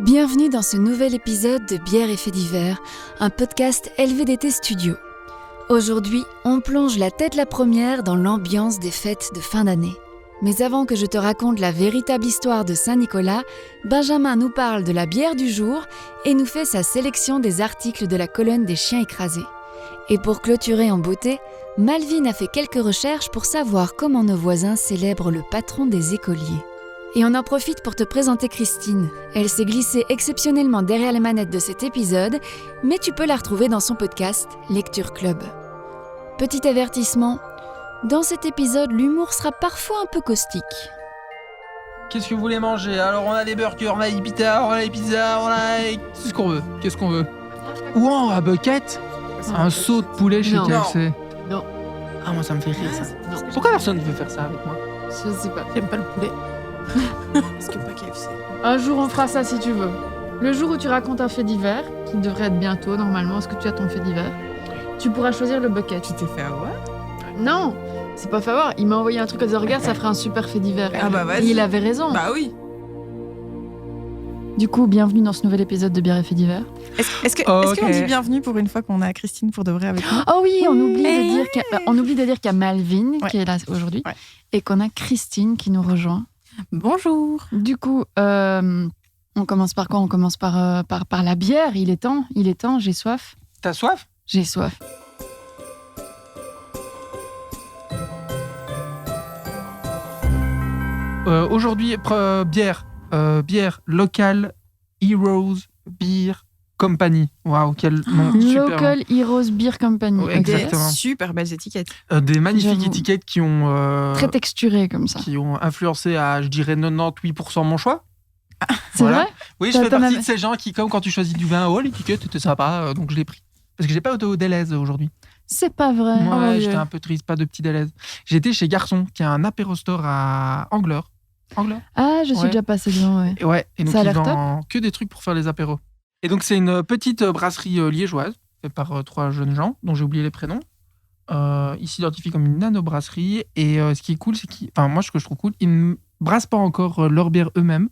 Bienvenue dans ce nouvel épisode de Bière et Faits divers, un podcast LVDT Studio. Aujourd'hui, on plonge la tête la première dans l'ambiance des fêtes de fin d'année. Mais avant que je te raconte la véritable histoire de Saint-Nicolas, Benjamin nous parle de la bière du jour et nous fait sa sélection des articles de la colonne des chiens écrasés. Et pour clôturer en beauté, Malvine a fait quelques recherches pour savoir comment nos voisins célèbrent le patron des écoliers. Et on en profite pour te présenter Christine. Elle s'est glissée exceptionnellement derrière les manettes de cet épisode, mais tu peux la retrouver dans son podcast Lecture Club. Petit avertissement, dans cet épisode, l'humour sera parfois un peu caustique. Qu'est-ce que vous voulez manger? Alors on a des burgers, on a des pizzas, on a des pizzas, on a... Qu'est-ce qu'on veut? Qu'est-ce qu'on veut? Ou un bucket? Un saut de poulet chez KFC? Non. Ah moi ça me fait rire ça. Non. Pourquoi personne ne veut faire ça avec moi? Je sais pas. J'aime pas le poulet. Parce que pas KFC. Un jour, on fera ça si tu veux. Le jour où tu racontes un fait divers, qui devrait être bientôt normalement, est-ce que tu as ton fait divers, tu pourras choisir le bucket. Tu t'es fait avoir? Non, c'est pas fait avoir. Il m'a envoyé un truc en disant regarde, ça ferait un super fait divers. Ah bah vas-y. Et il avait raison. Bah oui. Du coup, bienvenue dans ce nouvel épisode de Bière et Faits divers. Est-ce qu'on dit bienvenue pour une fois qu'on a Christine pour de vrai avec nous? Oh oui, on oublie de dire qu'il y a Malvine qui est là aujourd'hui et qu'on a Christine qui nous rejoint. Bonjour. Du coup, on commence par quoi? On commence par la bière. Il est temps, j'ai soif. T'as soif? J'ai soif. Aujourd'hui, bière locale Heroes Beer Company. Waouh, quel nom super. Local Heroes Beer Company. Ouais, exactement. Des super belles étiquettes. Des magnifiques J'avoue. étiquettes qui ont... Très texturé comme ça. Qui ont influencé à, je dirais, 98% mon choix. C'est Voilà. vrai? Oui, je fais partie de ces gens qui, comme quand tu choisis du vin, l'étiquette était sympa, donc je l'ai pris. Parce que j'ai pas de Deleuze aujourd'hui. C'est pas vrai. Ouais, Oh mon j'étais Dieu. un peu triste, pas de petit Deleuze. J'étais chez Garçon, qui a un apéro store à Angleur. Ah, je suis Ouais. déjà passée devant, ouais. Et donc Ça a ils l'air vendent que des trucs pour faire les apéros. Et donc c'est une petite brasserie liégeoise, faite par 3 jeunes gens, dont j'ai oublié les prénoms. Ils s'identifient comme une nano-brasserie. Et ce qui est cool, c'est moi, ce que je trouve cool, ils ne brassent pas encore leur bière eux-mêmes.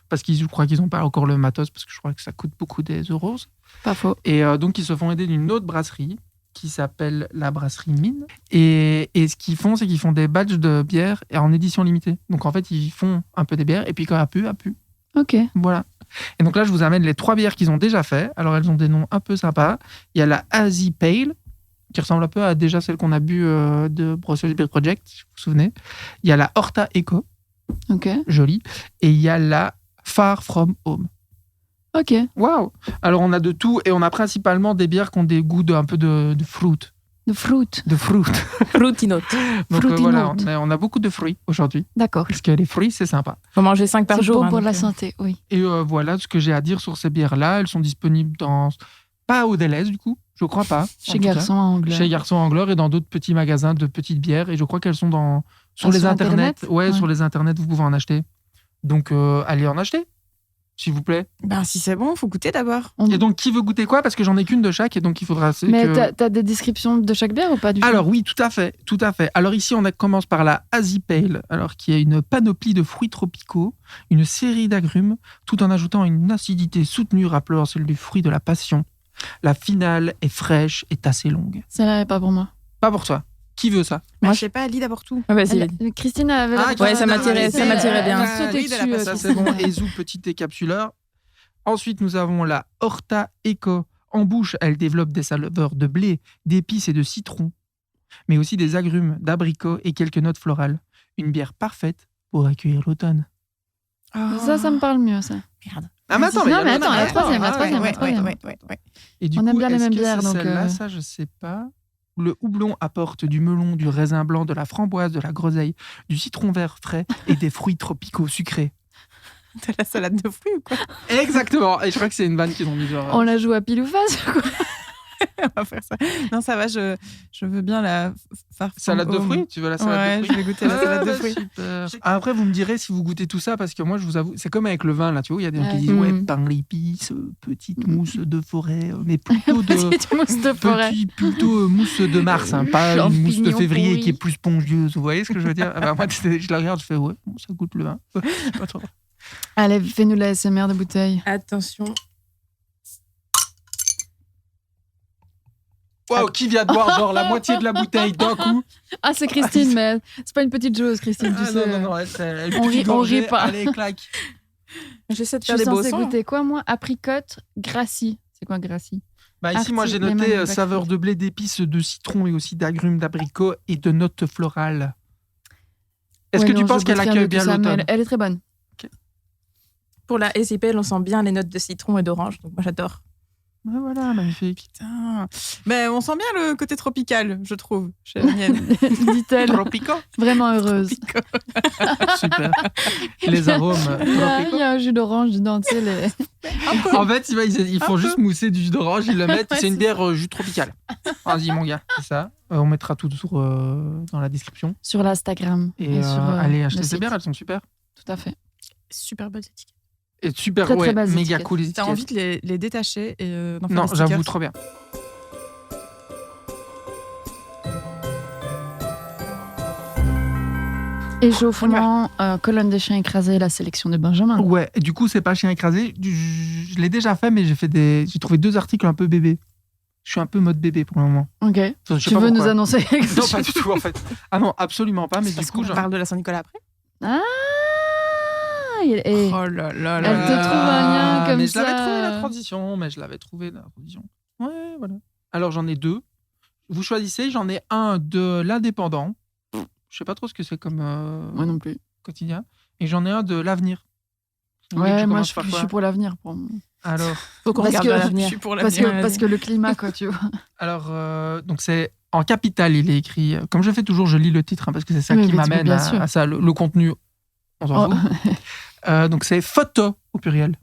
Parce je crois qu'ils n'ont pas encore le matos, parce que je crois que ça coûte beaucoup des euros. Pas faux. Et donc, ils se font aider d'une autre brasserie qui s'appelle la brasserie Mine. Et ce qu'ils font, c'est qu'ils font des badges de bière en édition limitée. Donc, en fait, ils font un peu des bières, et puis quand il y a plus. Ok. Voilà. Et donc là, je vous amène les 3 bières qu'ils ont déjà fait. Alors, elles ont des noms un peu sympas. Il y a la Asie Pale, qui ressemble un peu à déjà celle qu'on a bu de Brussels Beer Project, si vous vous souvenez. Il y a la Horta Eco, Ok. jolie. Et il y a la Far From Home. Ok. Waouh! Alors, on a de tout et on a principalement des bières qui ont des goûts un peu de fruit. De fruit. De fruit. Fruity note. Donc Fruity voilà, note. on a beaucoup de fruits aujourd'hui. D'accord. Parce que les fruits, c'est sympa. Faut manger 5 par C'est jour. bon hein, pour donc, la santé, oui. Et voilà ce que j'ai à dire sur ces bières-là. Elles sont disponibles pas au Deleuze, du coup. Je crois pas. Chez Garçon en anglais. Chez Garçon Angleur et dans d'autres petits magasins de petites bières. Et je crois qu'elles sont sur les sur internets. Internet Ouais, sur les internets, vous pouvez en acheter. Donc, allez en acheter, s'il vous plaît. Ben si c'est bon, faut goûter d'abord. Et donc, qui veut goûter quoi? Parce que j'en ai qu'une de chaque et donc il faudra... Mais t'as des descriptions de chaque bière ou pas du tout? Alors oui, tout à fait. Alors ici, on commence par la Asie Pale, alors qui est une panoplie de fruits tropicaux, une série d'agrumes, tout en ajoutant une acidité soutenue rappelant celle du fruit de la passion. La finale est fraîche et assez longue. Celle-là n'est pas pour moi. Pas pour toi. Qui veut ça? Moi, je sais pas, lis d'abord tout. Ah, Christine avait l'air de ouais, ça faire- m'attirait bien. Sauter Oui, de la dessus, passion. Ça, c'est bon. Ezou, petit décapsuleur. Ensuite, nous avons la Horta Eco. En bouche, elle développe des saveurs de blé, d'épices et de citron, mais aussi des agrumes, d'abricots et quelques notes florales. Une bière parfaite pour accueillir l'automne. Ça me parle mieux, ça. Merde. Ah, mais attends, Non, il y mais a attends, la troisième, la troisième. Ouais. Et du On coup, aime bien les est-ce mêmes que bières, c'est donc, celle-là, ça, je sais pas. Le houblon apporte du melon, du raisin blanc, de la framboise, de la groseille, du citron vert frais et des fruits tropicaux sucrés. T'as la salade de fruits ou quoi? Exactement. Et je crois que c'est une vanne qu'ils ont mis genre... On la joue à pile ou face, quoi. On va faire ça. Non, ça va, je veux bien la Salade de fruits? Tu veux la salade Ouais, de fruits? je vais goûter la salade de fruits. Super. Après, vous me direz si vous goûtez tout ça, parce que moi, je vous avoue, c'est comme avec le vin, là, tu vois, il y a des gens qui disent, ouais, pain d'épices, petite mousse de forêt, mais plutôt de... Petite mousse de forêt. Plutôt mousse de mars, hein, pas une mousse de Champignons février pourris. qui est plus spongieuse. Vous voyez ce que je veux dire? Moi, je la regarde, je fais, ouais, bon, ça goûte le vin. Pas trop. Allez, fais-nous la SMR de bouteille. Attention. Waouh, qui vient de boire genre la moitié de la bouteille d'un coup? Ah, c'est Christine, mais c'est pas une petite chose, Christine, tu sais. Non, elle On rit pas. Allez, claque. J'essaie de Je faire suis des beaux censée sons. goûter quoi, moi? Apricote, gracie. C'est quoi, gracie? Bah ici, moi, j'ai Arti- noté Lemon saveur Backfruit. de blé, d'épices, de citron et aussi d'agrumes, d'abricots et de notes florales. Est-ce Ouais, que non, tu je penses qu'elle goûte rien accueille de bien tout ça, mais l'automne? elle est très bonne. Pour la SIPL, on sent bien les notes de citron et d'orange. Donc moi, j'adore. Ouais, voilà, magnifique. Putain. Mais on sent bien le côté tropical, je trouve, chez la mienne. Dit-elle, Tropico. vraiment heureuse. Super. Les arômes Il tropicaux. y a un jus d'orange dedans, tu sais. En fait, ils font juste mousser du jus d'orange, ils le mettent. Ouais, C'est une c'est bière jus tropical. Vas-y, mon gars, c'est ça. On mettra tout dans la description. Sur l'Instagram. Et sur allez le acheter ces site. bières, elles sont super. Tout à fait. Super bonne étiquette. Et super, Très, très ouais, belles méga étiquettes. cool les T'as étiquettes. envie de les détacher et d'en faire Non, des stickers. j'avoue, trop bien. Échauffement, colonne des chiens écrasés, la sélection de Benjamin. Ouais, et du coup, c'est pas chien écrasé. Je l'ai déjà fait, mais j'ai trouvé 2 articles un peu bébé. Je suis un peu mode bébé pour le moment. Ok. Enfin, je sais Tu pas veux nous pourquoi. annoncer quelque Non, chose? pas du tout, en fait. Ah non, absolument pas, mais C'est du parce coup, qu'on genre... parle de la Saint-Nicolas après. Ah et- Oh là là Elle là. te trouve un lien comme mais je l'avais ça. trouvé la transition. Ouais, voilà. Alors, j'en ai 2. Vous choisissez, j'en ai un de l'indépendant. Je sais pas trop ce que c'est comme Moi non plus. quotidien. Et j'en ai un de l'avenir. Vous voulez que Ouais, moi commence je par suis quoi pour l'avenir. Alors, Faut qu'on Parce regarde que- à Je l'avenir. suis pour Parce l'avenir. que, parce que le climat, quoi, tu vois. donc c'est en capital, il est écrit. Comme je fais toujours, je lis le titre hein, parce que c'est ça Oui, qui mais m'amène bien sûr. à ça. Le contenu, on s'en Oh. fout. Donc c'est photo au pluriel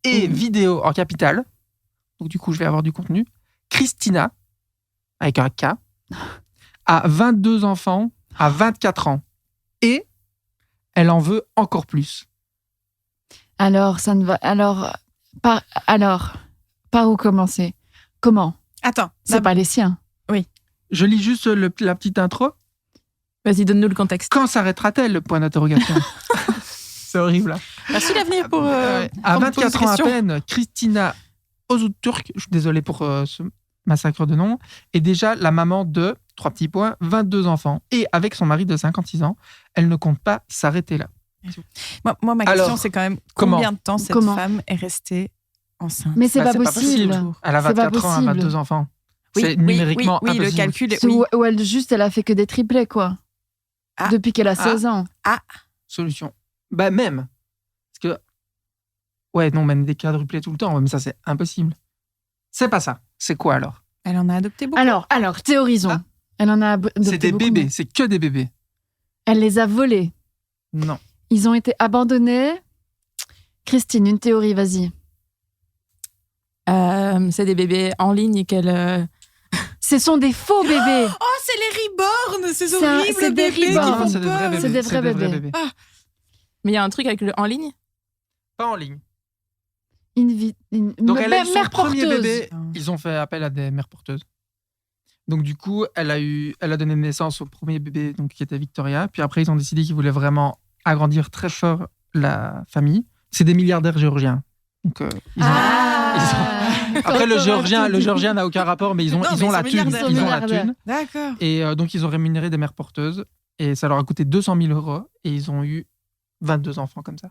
et vidéo en capital. Donc du coup, je vais avoir du contenu. Christina, avec un K, a 22 enfants à 24 ans. Et elle en veut encore plus. Alors, ça ne va. Par où commencer? Comment? Attends, C'est pas les siens. Je lis juste la petite intro. Vas-y, donne-nous le contexte. Quand s'arrêtera-t-elle? Point d'interrogation. C'est horrible. Là. Merci l'avenir pour. À pour me poser 24 ans à question. peine, Christina Öztürk, je suis désolé pour ce massacre de nom, est déjà la maman de, 3 petits points, 22 enfants. Et avec son mari de 56 ans, elle ne compte pas s'arrêter là. Moi, ma Alors, question, c'est quand même comment combien de temps cette Comment femme est restée enceinte? Mais c'est Bah, pas possible. Elle a C'est pas 24 ans, elle a possible. 22 enfants. Oui, C'est oui, numériquement oui, le impossible. calcul est. C'est Oui. où elle a fait que des triplés, quoi. Ah. Depuis qu'elle a 16 ans. Solution. Bah même. Parce que... Ouais, non, même des quadruplés tout le temps. Ouais, mais ça, c'est impossible. C'est pas ça. C'est quoi alors? Elle en a adopté beaucoup. Alors, théorisons. Ah. Elle en a adopté C'est des beaucoup, bébés. mais C'est que des bébés. Elle les a volés. Non. Ils ont été abandonnés. Christine, une théorie, vas-y. C'est des bébés en ligne et qu'elle. Ce sont des faux bébés. Oh, c'est les reborn, ces C'est un- horribles c'est des bébés qui reborn. font C'est des vrais peur. bébés. C'est des vrais bébés. Mais il y a un truc avec le en ligne. Pas en ligne. Donc, elle a eu son mère premier porteuse. bébé. Ils ont fait appel à des mères porteuses. Donc du coup, elle a donné naissance au premier bébé, donc qui était Victoria. Puis après, ils ont décidé qu'ils voulaient vraiment agrandir très fort la famille. C'est des milliardaires géorgiens. Donc ils ont- Après, le géorgien n'a aucun rapport, mais ils ont Non, mais la ils sont thune. milliardaires. Ils ont la Milliardaires. thune. D'accord. Et donc, ils ont rémunéré des mères porteuses. Et ça leur a coûté 200 000 €. Et ils ont eu 22 enfants comme ça.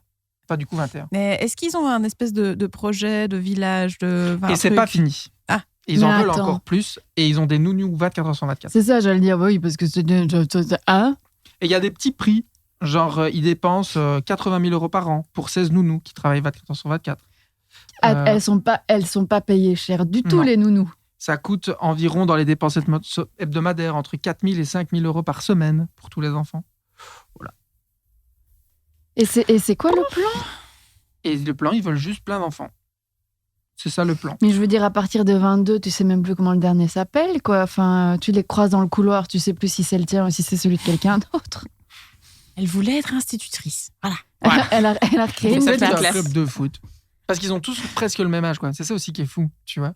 Enfin, du coup, 21. Mais est-ce qu'ils ont un espèce de projet, de village, de. Et c'est pas fini. Ah. Ils en Mais veulent attends. encore plus. Et ils ont des nounous 24 heures sur 24. C'est ça, j'allais dire, oui, parce que c'est. Ah Et il y a des petits prix. Genre, ils dépensent 80 000 € par an pour 16 nounous qui travaillent 24 heures sur 24. Ah, elles sont pas payées cher du tout, non. les nounous. Ça coûte environ dans les dépenses hebdomadaires entre 4 000 et 5 000 € par semaine pour tous les enfants. Et c'est quoi le plan? Et le plan, ils veulent juste plein d'enfants. C'est ça le plan. Mais je veux dire, à partir de 22, tu sais même plus comment le dernier s'appelle, quoi. Enfin, tu les croises dans le couloir, tu sais plus si c'est le tien ou si c'est celui de quelqu'un d'autre. Elle voulait être institutrice. Voilà. Ouais. Elle a créé C'est une ça petite qui est un classe. club de foot. Parce qu'ils ont tous presque le même âge, quoi. C'est ça aussi qui est fou, tu vois.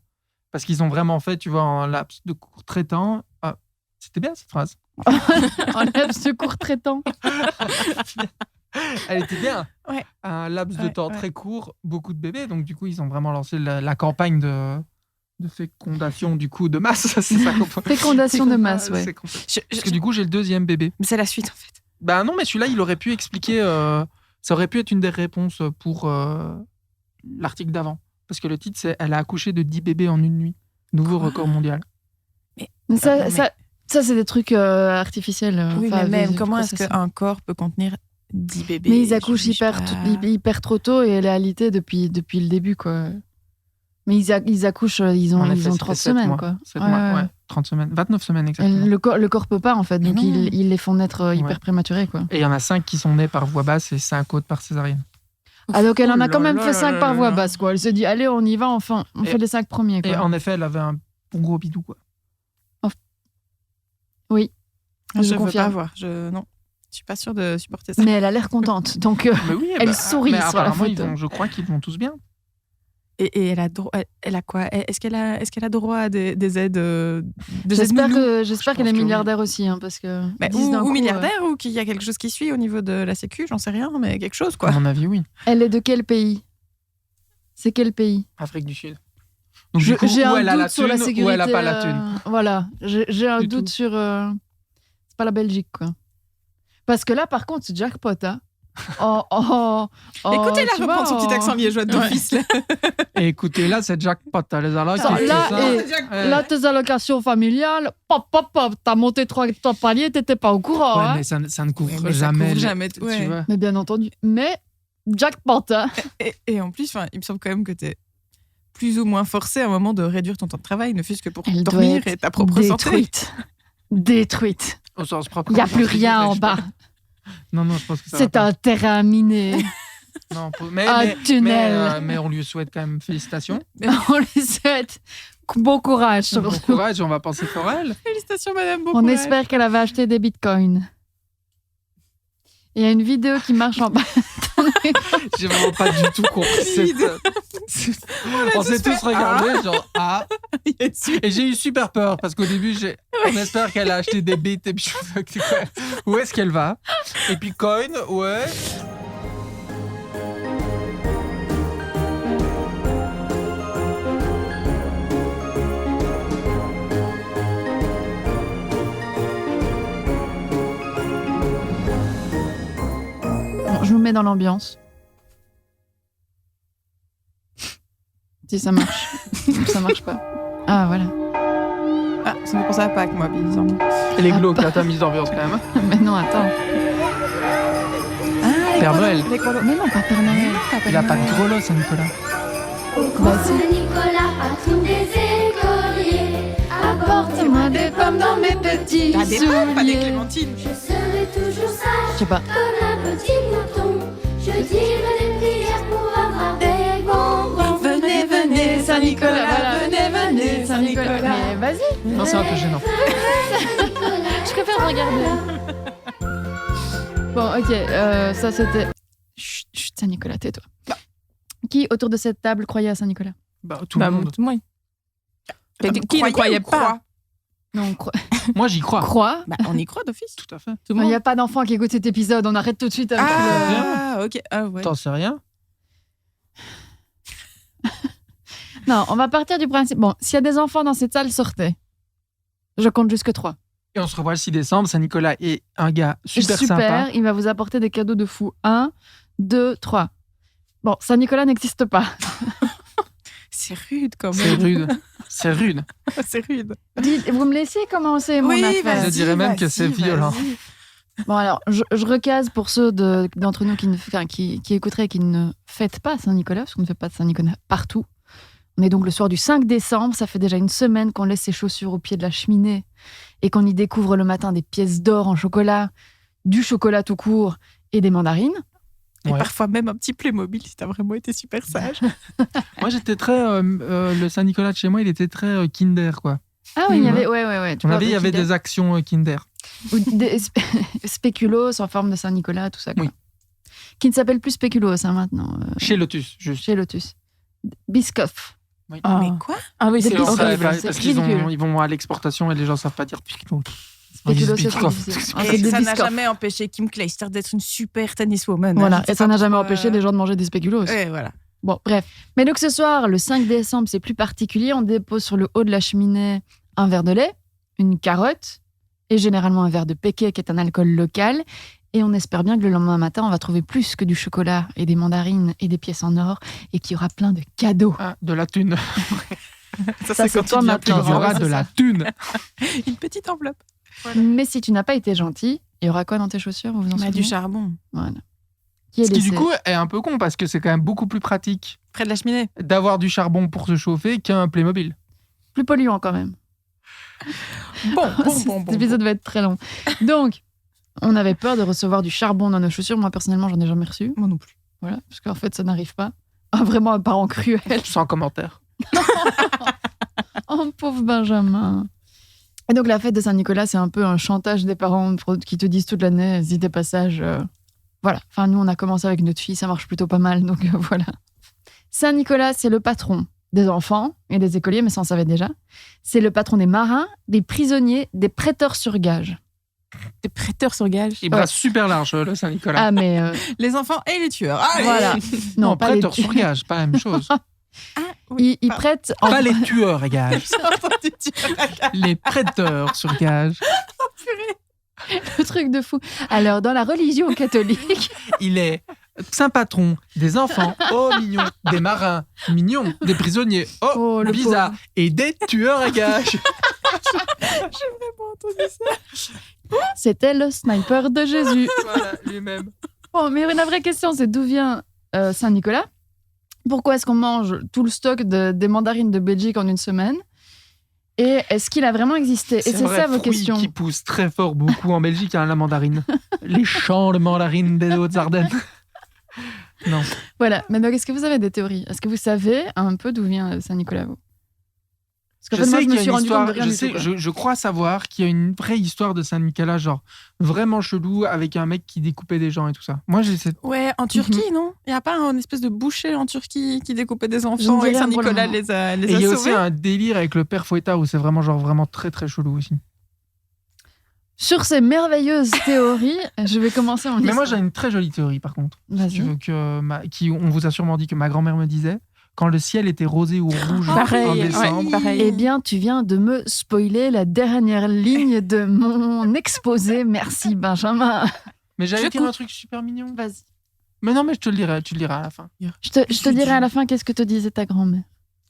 Parce qu'ils ont vraiment fait, tu vois, en laps de court traitant. Ah, c'était bien cette phrase. en laps de court traitant. Elle était bien. Ouais. Un laps de temps Ouais. très court, beaucoup de bébés. Donc, du coup, ils ont vraiment lancé la campagne de fécondation du coup de masse. C'est ça qu'on peut. Fécondation de masse, ouais. C'est complet. Parce que du coup, j'ai le deuxième bébé. Mais c'est la suite, en fait. Bah non, mais celui-là, il aurait pu expliquer. Ça aurait pu être une des réponses pour l'article d'avant. Parce que le titre, c'est Elle a accouché de 10 bébés en une nuit. Nouveau Quoi record mondial. Mais non, ça, mais- ça, ça, c'est des trucs artificiels. Oui, enfin, mais même, des comment est-ce process. qu'un corps peut contenir 10 bébés? Mais ils accouchent Je sais hyper trop tôt et elle est alitée depuis le début, quoi. Mais ils accouchent, ils En ont effet, c'était 30 7 semaines, mois. quoi. 7 Ouais, mois, ouais. ouais. 30 semaines. 29 semaines Et exactement. le corps peut pas, en fait. Donc, Non. ils les font naître hyper Ouais. prématurés, quoi. Et il y en a 5 qui sont nés par voie basse et 5 autres par césarienne. Ah, donc elle en Oh a quand là même là fait là 5 là par là voie là. basse, quoi. Elle se dit, allez, on y va, enfin. On Et- fait les 5 premiers, quoi. Et en effet, elle avait un bon gros bidou, quoi. Oui, Je je veux pas confirme. voir. Non, je suis pas sûre de supporter ça. Mais elle a l'air contente. Donc, Mais oui, Elle sourit mais sur la apparemment, photo. je crois qu'ils vont tous bien. Et elle a droit. Elle a quoi? Est-ce qu'elle a droit à des aides? Des aides j'espère nounous qu'elle pense est que oui. milliardaire aussi, hein, parce que. Mais 10 d'un ou coup, milliardaire, ou qu'il y a quelque chose qui suit au niveau de la Sécu, j'en sais rien, mais quelque chose, À quoi. mon avis, oui. Elle est de quel pays? C'est quel pays? Afrique du Sud. Donc, du coup, J'ai ou un elle a la doute sur la thune, sécurité. ou elle a pas la thune. Voilà, j'ai un Du doute tout. sur. C'est pas la Belgique, quoi. Parce que là, par contre, c'est jackpot, hein. Écoutez-la tu reprendre vois, son petit accent liégeois d'office. là. Et écoutez, là, c'est jackpot. T'as les allocs. Ça, et là, tout ça. et- Ouais. Là, tes allocations familiales, t'as monté 3 paliers, t'étais pas au courant, Ouais, hein. mais ça ne couvre Ouais, mais ça jamais. couvre les- jamais, tu ouais. vois. Mais bien entendu. Mais jackpot, hein. Et en plus, il me semble quand même que t'es plus ou moins forcé à un moment de réduire ton temps de travail, ne fût-ce que pour Elle doit dormir être et ta propre santé. Détruite. Au sens propre. Il n'y a plus rien en bas. Non, non, je pense que ça C'est va un terrain miné. pas. Non, mais, un tunnel. mais on lui souhaite quand même félicitations. On lui souhaite bon courage. Bon surtout. courage, on va penser pour elle. Félicitations, madame. Bon On courage. espère qu'elle avait acheté des bitcoins. Il y a une vidéo qui marche en bas. J'ai vraiment pas du tout compris cette. On s'est tous regardés, genre, ah. Il y a une suite. Et j'ai eu super peur parce qu'au début, on espère qu'elle a acheté des bits et puis je me dis, où est-ce qu'elle va? Et puis coin, ouais. Bon, je vous mets dans l'ambiance. Si ça marche. Ça marche pas. Ah, voilà. Ah, ça me fait penser à Pâques, moi, bizarrement. Elle est glauque, là, ta mise d'ambiance quand même. Mais non, attends. Ah, Père Noël. Mais non, pas Père Noël. Il a pas de grelots, ça, Nicolas. Bah, si. Nicolas, patron des écoliers, Apporte-moi des pommes dans mes petits T'as des pommes, pas des souliers. clémentines. je serai toujours Je sage sais pas. comme un petit mouton. Je dirai des prières pour avoir des bonbons. Venez, venez, Saint-Nicolas, voilà, venez, Saint-Nicolas. Mais vas-y, Non, c'est un peu gênant. je préfère regarder. Bon, ok, ça c'était. Chut, chut, Saint-Nicolas, tais-toi. Qui autour de cette table croyait à Saint-Nicolas? Bah, tout le monde. Moi. Qui ne croyait pas? Non, on Moi, j'y crois. croit. Bah, on y croit d'office. Tout à fait. Tout le Il n'y monde. a pas d'enfant qui écoute cet épisode, on arrête tout de suite avec le... Ah, ok. Ah, ouais. T'en sais rien? Non, on va partir du principe. Bon, s'il y a des enfants dans cette salle, sortez. Je compte jusque 3. Et on se revoit le 6 décembre. Saint-Nicolas est un gars super sympa. Il va vous apporter des cadeaux de fou. 1, 2, 3. Bon, Saint-Nicolas n'existe pas. C'est rude, quand C'est même. rude. C'est rude. C'est rude. Vous me laissez commencer mon affaire. Je dirais même que c'est violent. Bon, alors, je recase pour ceux d'entre nous qui écouteraient et qui ne fêtent pas Saint-Nicolas, parce qu'on ne fait pas de Saint-Nicolas partout. On est donc le soir du 5 décembre. Ça fait déjà une semaine qu'on laisse ses chaussures au pied de la cheminée et qu'on y découvre le matin des pièces d'or en chocolat, du chocolat tout court et des mandarines. Et Ouais. parfois même un petit Playmobil si t'as vraiment été super sage. Moi, j'étais très. Le Saint-Nicolas de chez moi, il était très Kinder, quoi. Ah oui, il y Mhm. avait, ouais. tu On vois, avait, il y avait Kinder. des actions Kinder. Ou des spéculoos en forme de Saint-Nicolas, tout ça. Quoi. Oui. Qui ne s'appelle plus spéculoos maintenant, Chez Lotus, juste. chez Lotus. Biscoff. Oui. Ah. Mais quoi? Ah oui, Des c'est biscuits. horrible. Parce c'est qu'ils ridicule. ils vont à l'exportation et les gens savent pas dire Piquelot. Spéculoos, Ils se c'est bitent, trop quoi. difficile. Et C'est Et des ça n'a biscoffs. jamais empêché Kim Clijsters d'être une super tenniswoman. Voilà, Je sais et ça pas n'a jamais pourquoi- empêché les gens de manger des spéculoos. Ouais, voilà. Bon, bref. Mais donc ce soir, le 5 décembre, c'est plus particulier. On dépose sur le haut de la cheminée un verre de lait, une carotte et généralement un verre de Péké, qui est un alcool local. Et on espère bien que le lendemain matin, on va trouver plus que du chocolat et des mandarines et des pièces en or et qu'il y aura plein de cadeaux. Ah, de la thune. Ça, c'est c'est quand toi tu deviens maintenant. plus Il y grand. aura de la thune. Une petite enveloppe. Mais si tu n'as pas été gentil, il y aura quoi dans tes chaussures, vous vous en Du souvenez charbon. Voilà. Qui est Ce qui, du laissé. coup, est un peu con parce que c'est quand même beaucoup plus pratique Près de la cheminée. d'avoir du charbon pour se chauffer qu'un Playmobil. Plus polluant quand même. Bon, Cet épisode va être très long. Donc, on avait peur de recevoir du charbon dans nos chaussures. Moi, personnellement, j'en ai jamais reçu. Moi non plus. Voilà, parce qu'en fait, ça n'arrive pas. Ah, vraiment un parent cruel. Sans commentaire. Oh, pauvre Benjamin. Et donc, la fête de Saint-Nicolas, c'est un peu un chantage des parents qui te disent toute l'année, si t'es pas sage. Voilà. Enfin, nous, on a commencé avec notre fille, ça marche plutôt pas mal. Donc, voilà. Saint-Nicolas, c'est le patron des enfants et des écoliers, mais ça, on savait déjà. C'est le patron des marins, des prisonniers, des prêteurs sur gage. Des prêteurs sur gage. Il brasse super large, le Saint-Nicolas. Ah, mais Les enfants et les tueurs. Allez. voilà. non, pas les prêteur sur gage, pas la même chose. Ah, oui. il prête en Pas les tueurs à gage. J'ai entendu tueurs à gage. Les prêteurs sur gage. le truc de fou. Alors, dans la religion catholique, Il est saint patron des enfants, oh mignon, des marins, mignon, des prisonniers, oh, Oh, le bizarre, et des tueurs à gages. c'était le sniper de Jésus. Voilà, lui-même. Bon, mais la vraie question, c'est d'où vient Saint-Nicolas? Pourquoi est-ce qu'on mange tout le stock des mandarines de Belgique en une semaine? Et est-ce qu'il a vraiment existé? Et c'est vrai, ça vos fruit questions. qui pousse très fort beaucoup en Belgique, hein, la mandarine. Les champs de mandarines des Hautes-Ardennes. Non. Voilà. Mais donc, est-ce que vous avez des théories? Est-ce que vous savez un peu d'où vient Saint-Nicolas, vous? Parce qu'en fait, moi, je me suis rendu compte de rien du tout. Quoi. je crois savoir qu'il y a une vraie histoire de Saint-Nicolas, genre vraiment chelou, avec un mec qui découpait des gens et tout ça. Moi, j'ai cette... Ouais, en Turquie, non? Il n'y a pas un espèce de boucher en Turquie qui découpait des Je ne enfants dis et rien pour le Saint-Nicolas moment. les a Et il y a aussi sauvés? un délire avec le père Fouettard où c'est vraiment genre vraiment très très chelou aussi. Sur ces merveilleuses théories, je vais commencer mon Mais moi, histoire. j'ai une très jolie théorie par contre. Tu Vas-y. veux que on vous a sûrement dit que ma grand-mère me disait quand le ciel était rosé ou rouge Pareil, en ouais. décembre. Pareil. Eh bien, tu viens de me spoiler la dernière ligne de mon exposé. Merci, Benjamin. Mais j'allais Je dire coupe. un truc super mignon. Vas-y. Mais non, mais je te le dirai, tu le diras à la fin. Je te dirai à la fin qu'est-ce que te disait ta grand-mère.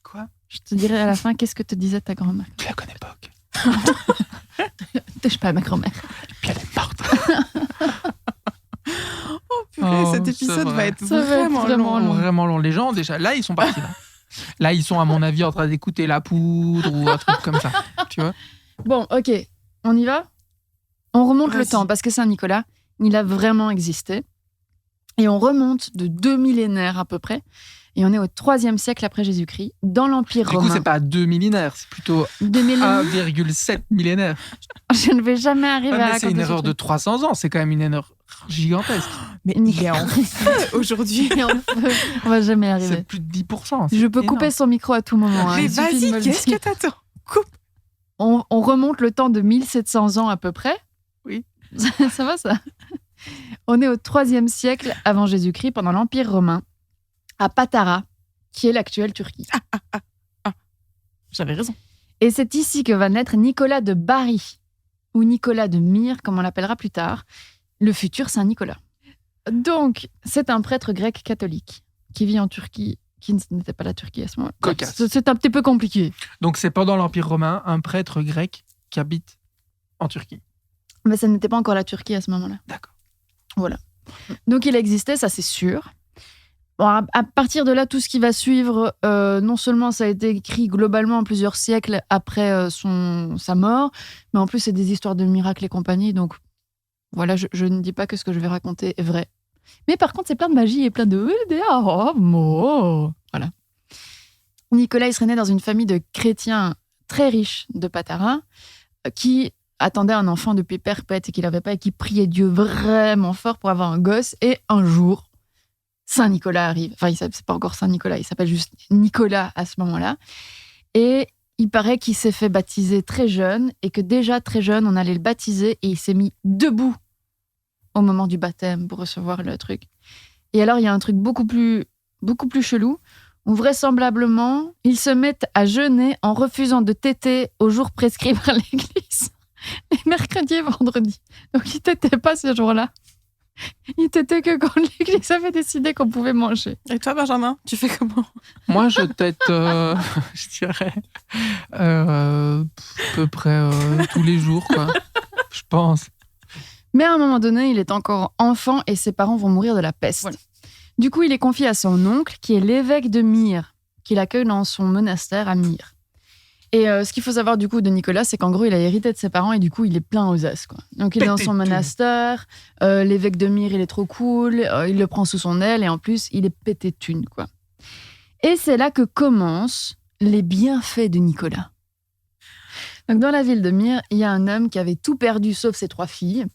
Quoi? Je te dirai à la fin qu'est-ce que te disait ta grand-mère. Tu la connais pas, ok. Touche pas à ma grand-mère. Puis elle est morte. Purée, Oh, cet c'est épisode va vrai. être Ça va être vraiment vraiment long. long. Vraiment long. Les gens, déjà, là, ils sont partis. Là, ils sont, à mon avis, en train d'écouter La Poudre ou un truc comme ça. Tu vois? Bon, ok. On y va? On remonte le Vas-y. temps parce que Saint-Nicolas, il a vraiment existé. Et on remonte de 2 millénaires à peu près. Et on est au 3e siècle après Jésus-Christ, dans l'Empire Du coup, romain. c'est pas 2 millénaires, c'est plutôt 2 millénaires. 1,7 millénaires. Je ne vais jamais arriver Ah, à mais raconter c'est une ce erreur de truc. 300 ans, c'est quand même une erreur gigantesque. Mais il est en feu aujourd'hui. On va jamais y arriver. C'est plus de 10%. c'est Je peux énorme. couper son micro à tout moment. hein. Mais Il suffit de vas-y, me le qu'est-ce dire. que t'attends? Coupe. On remonte le temps de 1700 ans à peu près. Oui. Ça va, ça? On est au 3e siècle avant Jésus-Christ, pendant l'Empire romain, à Patara, qui est l'actuelle Turquie. J'avais raison. Et c'est ici que va naître Nicolas de Bari, ou Nicolas de Myre, comme on l'appellera plus tard, le futur Saint-Nicolas. Donc, c'est un prêtre grec catholique qui vit en Turquie, qui n'était pas la Turquie à ce moment-là. Cocasse. C'est un petit peu compliqué. Donc, c'est pendant l'Empire romain, un prêtre grec qui habite en Turquie. Mais ça n'était pas encore la Turquie à ce moment-là. D'accord. Voilà. Donc il existait, ça c'est sûr. Bon, à partir de là, tout ce qui va suivre, non seulement ça a été écrit globalement plusieurs siècles après sa mort, mais en plus c'est des histoires de miracles et compagnie. Donc voilà, je ne dis pas que ce que je vais raconter est vrai. Mais par contre, c'est plein de magie et plein de... Voilà. Nicolas, il serait né dans une famille de chrétiens très riches de Patara, qui attendait un enfant depuis perpète et qu'il n'avait pas, et qui priait Dieu vraiment fort pour avoir un gosse. Et un jour, Saint-Nicolas arrive. Enfin, c'est pas encore Saint-Nicolas, il s'appelle juste Nicolas à ce moment-là. Et il paraît qu'il s'est fait baptiser très jeune et que déjà très jeune, on allait le baptiser et il s'est mis debout au moment du baptême pour recevoir le truc. Et alors, il y a un truc beaucoup plus chelou où vraisemblablement, il se met à jeûner en refusant de téter au jour prescrit par l'église, les mercredis et vendredis. Donc, il tétait pas ce jour-là. Il tétait que quand l'église avait décidé qu'on pouvait manger. Et toi, Benjamin, tu fais comment? Moi, je tète, je dirais, à peu près tous les jours, quoi. Je pense. Mais à un moment donné, il est encore enfant et ses parents vont mourir de la peste. Voilà. Du coup, il est confié à son oncle, qui est l'évêque de Myre, qui l'accueille dans son monastère à Myre. Et ce qu'il faut savoir du coup de Nicolas, c'est qu'en gros, il a hérité de ses parents et du coup, il est plein aux as, quoi. Donc, il est dans son monastère, l'évêque de Myre, il est trop cool, il le prend sous son aile et en plus, il est pété de thunes, quoi. Et c'est là que commencent les bienfaits de Nicolas. Donc, dans la ville de Myre, il y a un homme qui avait tout perdu sauf ses 3 filles.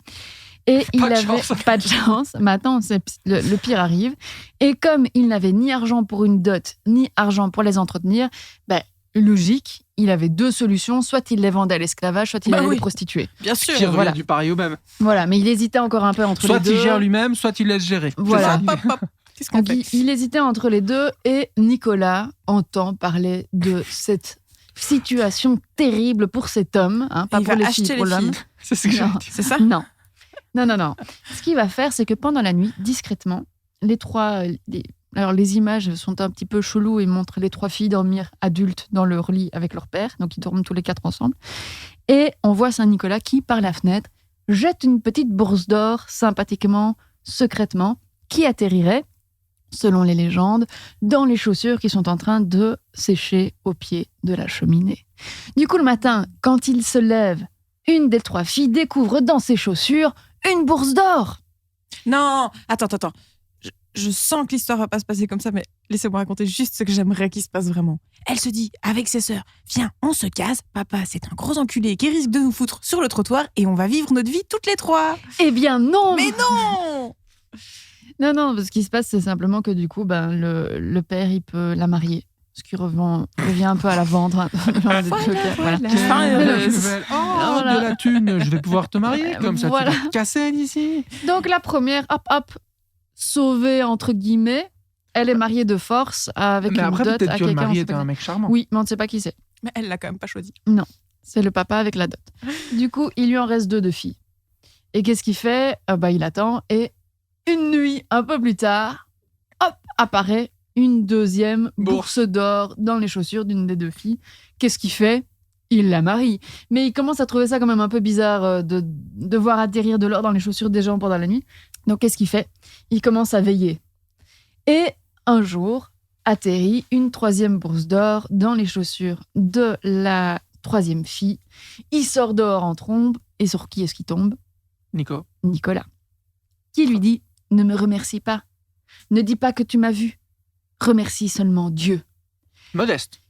Et il avait pas de chance. Mais attends, le pire arrive. Et comme il n'avait ni argent pour une dot, ni argent pour les entretenir, logique, il avait 2 solutions. Soit il les vendait à l'esclavage, soit il allait les prostituer. Bien sûr. Qui revient voilà. du pareil au même. Voilà, mais il hésitait encore un peu entre Soit les deux. il gère lui-même, soit il laisse gérer. Voilà. C'est ça. Hop, hop, hop. Qu'est-ce qu'on Donc, fait? il hésitait entre les deux et Nicolas entend parler de cette situation terrible pour cet homme, hein, pas Il pour va les acheter filles, pour les l'homme. filles. C'est ce que j'allais Non. dire. C'est ça? Non. Ce qu'il va faire, c'est que pendant la nuit, discrètement, alors les images sont un petit peu cheloues et montrent les 3 filles dormir adultes dans leur lit avec leur père. Donc, ils dorment tous les 4 ensemble. Et on voit Saint-Nicolas qui, par la fenêtre, jette une petite bourse d'or sympathiquement, secrètement, qui atterrirait, selon les légendes, dans les chaussures qui sont en train de sécher au pied de la cheminée. Du coup, le matin, quand il se lève, une des 3 filles découvre dans ses chaussures une bourse d'or. Non, attends. Je sens que l'histoire va pas se passer comme ça, mais laissez-moi raconter juste ce que j'aimerais qu'il se passe vraiment. Elle se dit, avec ses sœurs, viens, on se casse, papa, c'est un gros enculé qui risque de nous foutre sur le trottoir et on va vivre notre vie toutes les 3. Eh bien non. Mais non! Non, ce qui se passe, c'est simplement que du coup, le père, il peut la marier. Ce qui revient un peu à la vendre. Voilà. Voilà. De la thune, je vais pouvoir te marier. Comme ça, Voilà. tu vas te casser d'ici. Donc la première, hop, sauvée entre guillemets, elle est mariée de force avec Mais une après, dot peut-être à que le quelqu'un. mari on sait était pas un qui. mec charmant. Oui, mais on ne sait pas qui c'est. Mais elle l'a quand même pas choisi. C'est le papa avec la dot. Du coup, il lui en reste 2 de filles. Et qu'est-ce qu'il fait? Il attend et une nuit un peu plus tard, hop, apparaît une 2e bourse d'or dans les chaussures d'une des 2 filles. Qu'est-ce qu'il fait? Il la marie. Mais il commence à trouver ça quand même un peu bizarre de voir atterrir de l'or dans les chaussures des gens pendant la nuit. Donc qu'est-ce qu'il fait? Il commence à veiller. Et un jour, atterrit une 3e bourse d'or dans les chaussures de la 3e fille. Il sort dehors en trombe. Et sur qui est-ce qu'il tombe? Nico. Nicolas. Qui lui dit « Ne me remercie pas. Ne dis pas que tu m'as vu. Remercie seulement Dieu. » Modeste.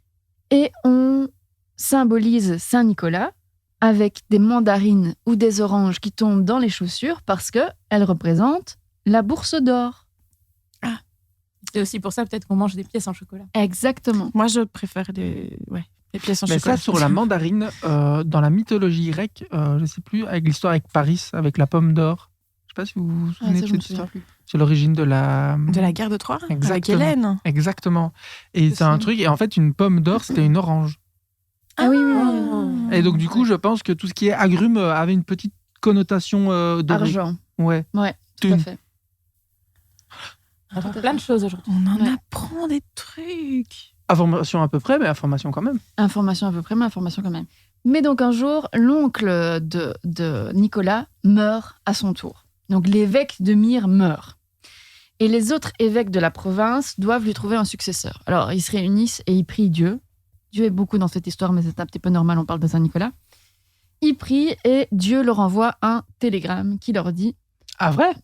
Et on symbolise Saint-Nicolas avec des mandarines ou des oranges qui tombent dans les chaussures parce qu'elles représentent la bourse d'or. C'est aussi pour ça peut-être qu'on mange des pièces en chocolat. Exactement. Moi, je préfère les pièces en Mais chocolat. ça, sur la mandarine, dans la mythologie grecque, je sais plus, avec l'histoire avec Paris, avec la pomme d'or. Je sais pas si vous vous souvenez de cette histoire. C'est l'origine de la... De la guerre de Troie avec Exactement. Hélène. Exactement. Et c'est un truc, et en fait, une pomme d'or, c'était une orange. Ah oui. Et donc, du coup, je pense que tout ce qui est agrumes avait une petite connotation dorée. Argent. Ouais. Ouais, tout à Thune. fait. On apprend plein de choses aujourd'hui. On en Ouais. apprend des trucs. Information à peu près, mais information quand même. Information à peu près, mais information quand même. Mais donc un jour, l'oncle de Nicolas meurt à son tour. Donc l'évêque de Myre meurt. Et les autres évêques de la province doivent lui trouver un successeur. Alors ils se réunissent et ils prient Dieu. Dieu est beaucoup dans cette histoire, mais c'est un petit peu normal, on parle de Saint-Nicolas. Ils prient et Dieu leur envoie un télégramme qui leur dit Ah, vrai?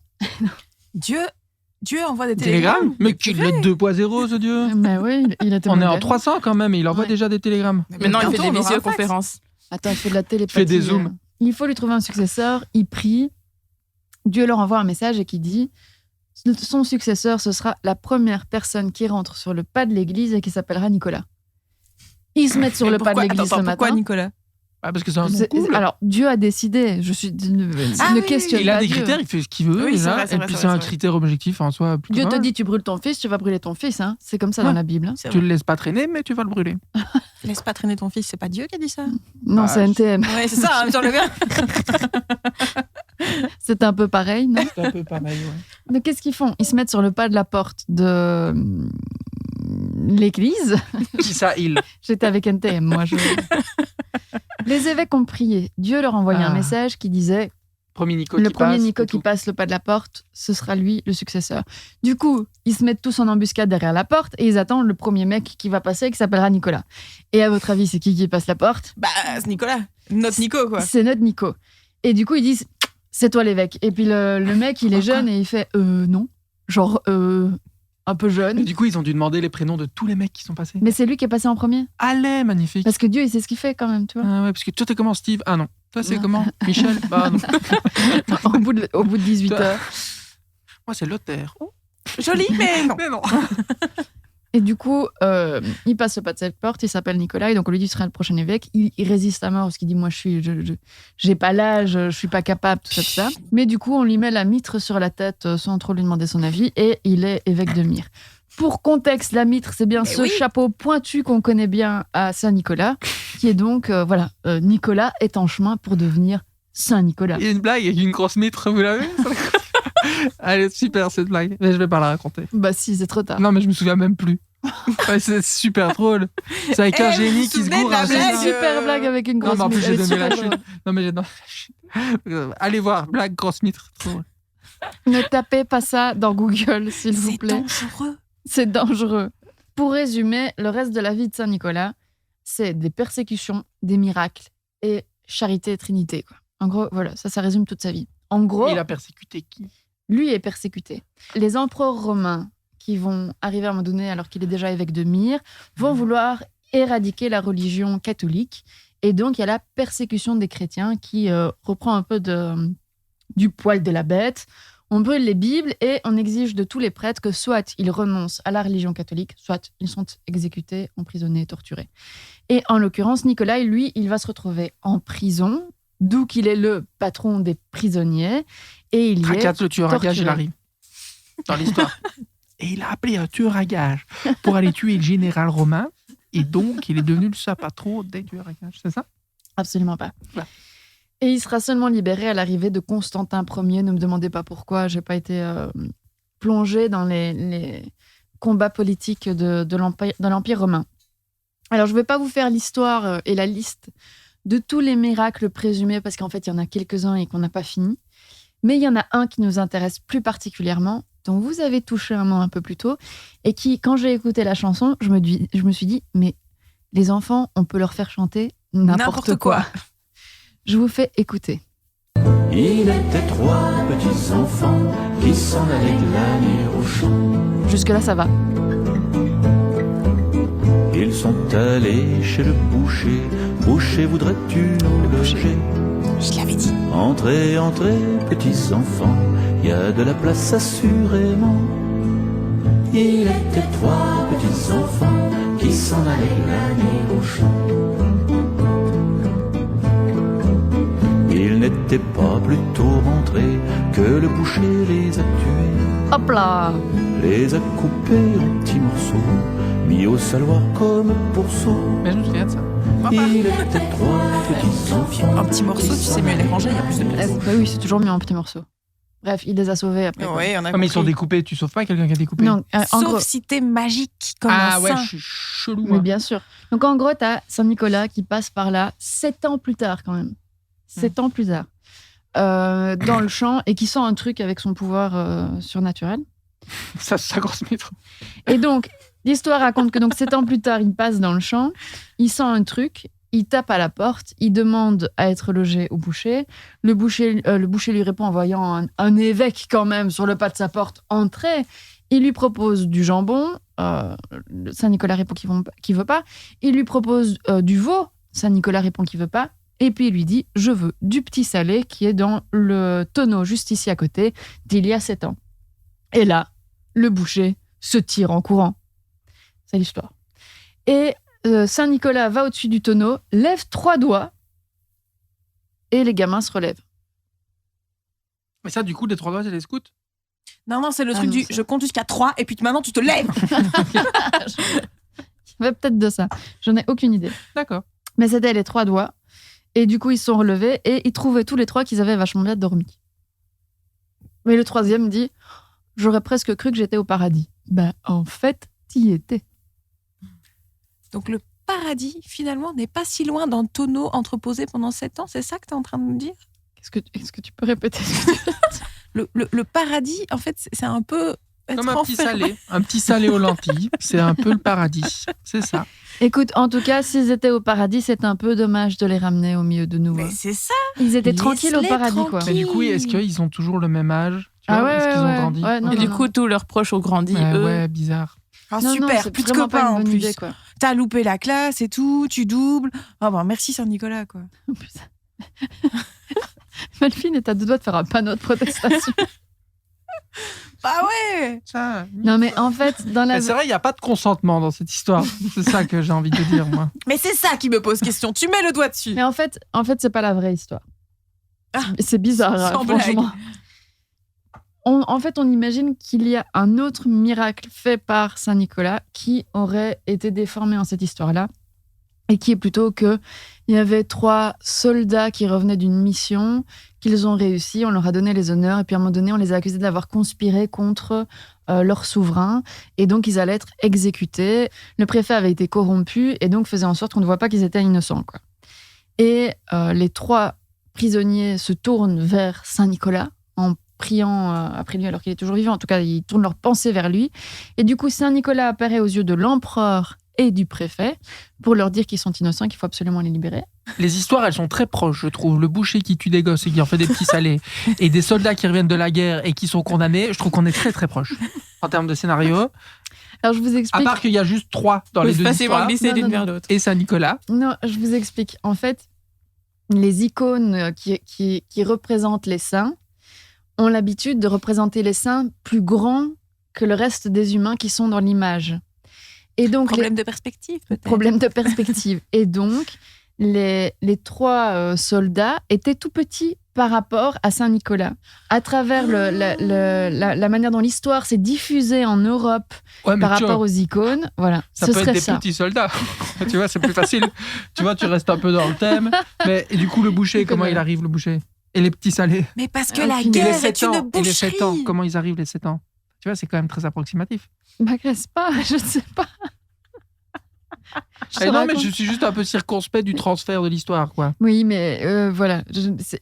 Dieu envoie des Télégramme? télégrammes. Mais qu'il est 2.0, ce Dieu. Mais oui, il était On est en moderne. 300 quand même, et il envoie Ouais. déjà des télégrammes. Maintenant, il fait bientôt, des on aura un fax. visioconférences. Attends, il fait de la télépathie. Fait des zooms. Il faut lui trouver un successeur. Il prie. Dieu leur envoie un message et qui dit son successeur, ce sera la première personne qui rentre sur le pas de l'église et qui s'appellera Nicolas. Ils se mettent sur le pas de l'église ce Pourquoi matin. Nicolas? Ah, parce que c'est un bon C'est- couple. Alors, Dieu a décidé. Ne questionne Il a pas des Dieu. critères, il fait ce qu'il veut. Oui, c'est déjà, vrai, c'est et vrai, puis c'est c'est vrai, un c'est vrai. critère objectif en soi plutôt Dieu te mal. dit tu brûles ton fils, tu vas brûler ton fils. Hein. C'est comme ça dans Ouais. la Bible. Hein. C'est Tu vrai. le laisses pas traîner, mais tu vas le brûler. Laisse pas traîner ton fils, c'est pas Dieu qui a dit ça? Non, Bah, c'est NTM. Ouais, c'est ça, hein, sur le bien. C'est un peu pareil, non? C'est un peu pareil, ouais. Donc, qu'est-ce qu'ils font? Ils se mettent sur le pas de la porte de l'église. Qui ça, il J'étais avec NTM, moi. Les évêques ont prié. Dieu leur envoyait un Ah. message qui disait Premier Nico le qui premier passe, Nico et qui tout. passe le pas de la porte, ce sera lui le successeur. Du coup, ils se mettent tous en embuscade derrière la porte et ils attendent le premier mec qui va passer et qui s'appellera Nicolas. Et à votre avis, c'est qui passe la porte? Bah, c'est Nicolas. Notre Nico, quoi. C'est notre Nico. Et du coup, ils disent c'est toi l'évêque. Et puis le mec, il est jeune et il fait non. Genre, un peu Et jeune. du coup, ils ont dû demander les prénoms de tous les mecs qui sont passés. Mais c'est lui qui est passé en premier. Allez, magnifique. Parce que Dieu, il sait ce qu'il fait quand même, tu vois. Ah ouais, parce que toi, t'es comment, Steve? Ah non. Toi, c'est Non. comment? Michel? Bah non. au bout de 18 Toi. heures. Moi, c'est Lothaire. Oh, Joli, mais non. mais non. Et du coup, il passe le pas de cette porte, il s'appelle Nicolas, et donc on lui dit tu seras le prochain évêque. Il résiste à mort parce qu'il dit moi j'ai pas l'âge, je suis pas capable, tout ça. Mais du coup, on lui met la mitre sur la tête sans trop lui demander son avis, et il est évêque de Myre. Pour contexte, la mitre, c'est bien ce oui. chapeau pointu qu'on connaît bien à Saint-Nicolas, qui est donc, Nicolas est en chemin pour devenir Saint-Nicolas. Il y a une blague avec une grosse mitre, vous l'avez? Elle est super, cette blague. Mais je vais pas la raconter. Bah si, c'est trop tard. Non, mais je me souviens même plus. Ouais, c'est super drôle. C'est avec un vous génie vous qui se souvenez gourre de la un C'est blague une génie. super blague avec une Non, grosse mais en plus, mitre. j'ai Elle est donné la super chute. drôle. Non, mais j'ai donné la chute. Allez voir, blague, grosse mitre. Trop drôle. Ne tapez pas ça dans Google, s'il vous C'est plaît. dangereux. C'est dangereux. Pour résumer, le reste de la vie de Saint-Nicolas, c'est des persécutions, des miracles et charité et trinité. Quoi. En gros, voilà, ça résume toute sa vie. En gros, Il a persécuté qui? lui est persécuté. Les empereurs romains qui vont arriver à un moment donné, alors qu'il est déjà évêque de Myre, vont vouloir éradiquer la religion catholique. Et donc, il y a la persécution des chrétiens qui reprend un peu du poil de la bête. On brûle les Bibles et on exige de tous les prêtres que soit ils renoncent à la religion catholique, soit ils sont exécutés, emprisonnés, torturés. Et en l'occurrence, Nicolas, lui, il va se retrouver en prison, d'où qu'il est le patron des prisonniers. Et il y est Tracas, le tueur à gage, il torturé. arrive. Dans l'histoire. Et il a appelé un tueur à gage pour aller tuer le général romain. Et donc, il est devenu le patron des tueurs à gage. C'est ça? Absolument pas. Ouais. Et il sera seulement libéré à l'arrivée de Constantin Ier. Ne me demandez pas pourquoi, j'ai pas été plongée dans les combats politiques de l'Empire romain. Alors, je ne vais pas vous faire l'histoire et la liste de tous les miracles présumés, parce qu'en fait, il y en a quelques-uns et qu'on n'a pas fini. Mais il y en a un qui nous intéresse plus particulièrement, dont vous avez touché un mot un peu plus tôt, et qui, quand j'ai écouté la chanson, je me suis dit, mais les enfants, on peut leur faire chanter n'importe quoi. Je vous fais écouter. Il était trois petits enfants qui s'en allaient glaner au champ. Jusque-là, ça va. Ils sont allés chez le boucher. Boucher, voudrais-tu nous loger? Je l'avais dit. Entrez, entrez, petits enfants, il y a de la place assurément. Il était trois petits enfants qui s'en allaient glaner au champ. Ils n'étaient pas plus tôt rentrés que le boucher les a tués. Hop là! Les a coupés en petits morceaux, mis au saloir comme pourceaux. Mais je me souviens de ça. Il était trois petits enfants. Un petit morceau, tu sais mieux les ranger, il y a plus de place. Bah oui, c'est toujours mieux en petits morceaux. Bref, il les a sauvés après. quoi. Ouais, on a Ah, mais ils sont compris. découpés. Tu sauves pas quelqu'un qui a découpé? Non, en Sauf gros, si t'es magique comme Ah un ouais, saint. je suis chelou. mais Moi. bien sûr. Donc en gros, t'as Saint-Nicolas qui passe par là 7 ans plus tard quand même. 7 ans plus tard. Dans le champ et qui sent un truc avec son pouvoir surnaturel. Ça, grosse mitre. Et donc, l'histoire raconte que donc 7 ans plus tard, il passe dans le champ, il sent un truc, il tape à la porte, il demande à être logé au boucher. Le boucher lui répond en voyant un évêque quand même sur le pas de sa porte entrer. Il lui propose du jambon. Saint-Nicolas répond qu'il veut pas. Il lui propose du veau. Saint-Nicolas répond qu'il veut pas. Et puis il lui dit « Je veux du petit salé qui est dans le tonneau juste ici à côté d'il y a 7 ans. » Et là, le boucher se tire en courant. C'est l'histoire. Et Saint-Nicolas va au-dessus du tonneau, lève 3 doigts et les gamins se relèvent. Mais ça, du coup, les 3 doigts, c'est les scouts. Non, c'est le Ah truc non, du ça. je compte jusqu'à 3 et puis maintenant tu te lèves. Il y avait peut-être de ça. J'en ai aucune idée. D'accord. Mais c'était les 3 doigts. Et du coup, ils se sont relevés et ils trouvaient tous les 3 qu'ils avaient vachement bien dormi. Mais le 3e dit « J'aurais presque cru que j'étais au paradis. » Ben, en fait, t'y étais. Donc le paradis, finalement, n'est pas si loin d'un tonneau entreposé pendant 7 ans. C'est ça que tu es en train de me dire ? Est-ce que tu peux répéter Le paradis, en fait, c'est un peu... Comme être un petit enfermé. salé. Un petit salé aux lentilles. C'est un peu le paradis. C'est ça. Écoute, en tout cas, s'ils étaient au paradis, c'est un peu dommage de les ramener au milieu de nous. Mais hein. c'est ça. Ils étaient laisse-les tranquilles au paradis, quoi. Mais du coup, est-ce qu'ils ont toujours le même âge? Tu Ah vois, ouais, est-ce qu'ils ouais, ont grandi? ouais, non, Et non, du non. coup, tous leurs proches ont grandi, eux. Ouais, bizarre. Ah, Non, non, super, c'est plus de vraiment copains pas une en bonne plus. idée, quoi. T'as loupé la classe et tout, tu doubles. Ah bah merci Saint-Nicolas, quoi. Malphine est à 2 doigts de faire un panneau de protestation. Bah ouais. Ça, Non, mais en fait, dans la... mais c'est vrai, il n'y a pas de consentement dans cette histoire. C'est ça que j'ai envie de dire, moi. Mais c'est ça qui me pose question. Tu mets le doigt dessus. Mais en fait, c'est pas la vraie histoire. Ah, C'est bizarre, sans franchement. En fait, on imagine qu'il y a un autre miracle fait par Saint-Nicolas qui aurait été déformé en cette histoire-là. Et qui est plutôt qu'il y avait 3 soldats qui revenaient d'une mission, qu'ils ont réussi, on leur a donné les honneurs, et puis à un moment donné, on les a accusés d'avoir conspiré contre leur souverain, et donc ils allaient être exécutés. Le préfet avait été corrompu, et donc faisait en sorte qu'on ne voit pas qu'ils étaient innocents, quoi. Et les 3 prisonniers se tournent vers Saint-Nicolas, en priant après lui alors qu'il est toujours vivant. En tout cas, ils tournent leur pensée vers lui. Et du coup, Saint-Nicolas apparaît aux yeux de l'empereur et du préfet pour leur dire qu'ils sont innocents, qu'il faut absolument les libérer. Les histoires, elles sont très proches, je trouve. Le boucher qui tue des gosses et qui en fait des petits salés, et des soldats qui reviennent de la guerre et qui sont condamnés, je trouve qu'on est très très proches en termes de scénario. Alors, je vous À explique. part qu'il y a juste 3 dans les deux facilement histoires. glisser Non, d'une non, vers non. l'autre. Et Saint-Nicolas. Non, je vous explique. En fait, les icônes qui représentent les saints ont l'habitude de représenter les saints plus grands que le reste des humains qui sont dans l'image. Et donc, Problème de perspective, peut-être. problème de perspective. Et donc, les 3 soldats étaient tout petits par rapport à Saint-Nicolas. À travers la manière dont l'histoire s'est diffusée en Europe Ouais, mais par tu rapport vois, aux icônes, voilà, ça ce peut être serait des ça. petits soldats. Tu vois, c'est plus facile. Tu vois, tu restes un peu dans le thème. Mais, et du coup, le boucher, comment il arrive, le boucher? Et les petits salés? Mais parce que Ah, la aucune idée. Et les guerre est 7 une ans? Et les 7 ans? boucherie. Comment ils arrivent, les 7 ans? Tu vois, c'est quand même très approximatif. M'agresse pas, je ne sais pas. Je te Eh non, mais raconte. je suis juste un peu circonspect du transfert de l'histoire, quoi. Oui, mais voilà.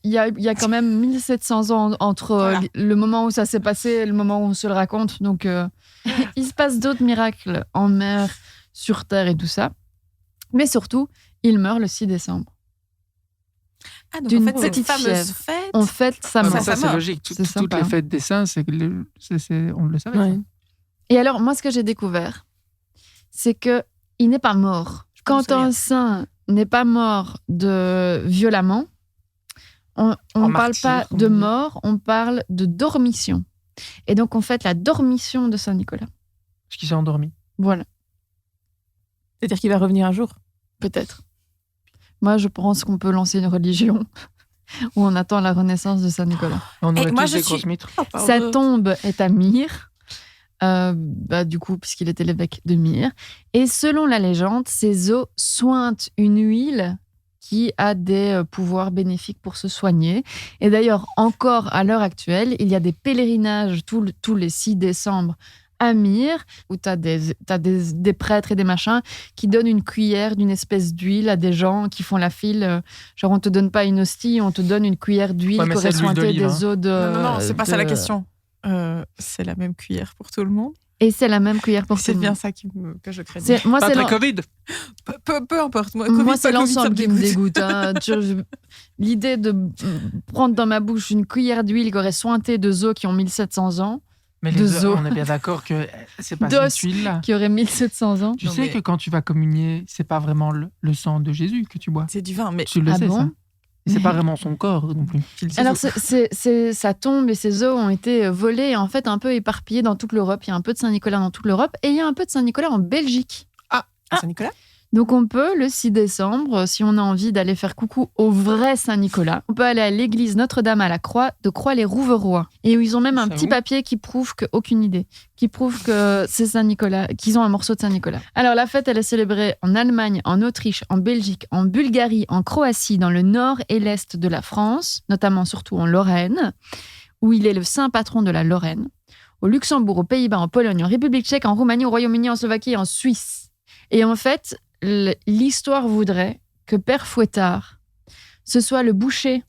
Il y a quand même 1700 ans entre Voilà. le moment où ça s'est passé et le moment où on se le raconte. Donc, il se passe d'autres miracles en mer, sur terre et tout ça. Mais surtout, il meurt le 6 décembre. Ah, donc D'une en fait, cette petite fameuse fièvre. fête. On fête sa Ouais, mort. mais Ça ça, c'est mort. logique. C'est Toutes sympa, les hein. fêtes des saints, on le savait. Ouais. ça. Et alors, moi, ce que j'ai découvert, c'est que il n'est pas mort. pense Quand rien. un saint n'est pas mort violemment, on ne parle martyr, pas comme de on dit. mort, on parle de dormition. Et donc, on fête la dormition de Saint-Nicolas. Parce qu'il s'est endormi. Voilà, C'est-à-dire qu'il va revenir un jour. peut-être. Moi, je pense qu'on peut lancer une religion où on attend la renaissance de Saint-Nicolas. On Et aurait moi, tous je des suis- grosses mitres. Sa tombe est à Myre, du coup, puisqu'il était l'évêque de Myre. Et selon la légende, ses os sointent une huile qui a des pouvoirs bénéfiques pour se soigner. Et d'ailleurs, encore à l'heure actuelle, il y a des pèlerinages tous les 6 décembre à Myre, où tu as des prêtres et des machins qui donnent une cuillère d'une espèce d'huile à des gens qui font la file. Genre, on te donne pas une hostie, on te donne une cuillère d'huile Ouais, mais qui aurait c'est de l'huile sointé d'olive, des os de... Non, c'est pas ça la de- question. C'est la même cuillère pour tout le monde. Et c'est la même cuillère pour tout C'est le bien monde. ça que je craignais. Moi, Pas c'est très l'en- Covid. Peu importe. Moi, moi, Covid, c'est pas Covid, ça l'ensemble qui me dégoûte. dégoûte. Hein. L'idée de prendre dans ma bouche une cuillère d'huile qui aurait sointé deux os qui ont 1700 ans, Mais De les zo. on est bien d'accord que c'est pas D'os. cette huile-là. qui auraient 1700 ans. Tu Non, sais mais- que quand tu vas communier, c'est pas vraiment le sang de Jésus que tu bois. C'est du vin, mais Tu le Ah sais, bon ça. Et c'est pas vraiment son corps non plus. Alors, sa tombe et ses os ont été volés et en fait un peu éparpillés dans toute l'Europe. Il y a un peu de Saint-Nicolas dans toute l'Europe et il y a un peu de Saint-Nicolas en Belgique. Saint-Nicolas. Donc on peut, le 6 décembre, si on a envie d'aller faire coucou au vrai Saint-Nicolas, on peut aller à l'église Notre-Dame à la Croix de Croix-les-Rouverois. Et où ils ont même un Ça petit où papier qui prouve que, aucune idée, qui prouve que c'est Saint-Nicolas, qu'ils ont un morceau de Saint-Nicolas. Alors la fête, elle est célébrée en Allemagne, en Autriche, en Belgique, en Bulgarie, en Croatie, dans le nord et l'est de la France, notamment surtout en Lorraine, où il est le saint patron de la Lorraine, au Luxembourg, aux Pays-Bas, en Pologne, en République tchèque, en Roumanie, au Royaume-Uni, en Slovaquie et en Suisse. Et en fait, l'histoire voudrait que Père Fouettard, ce soit le boucher.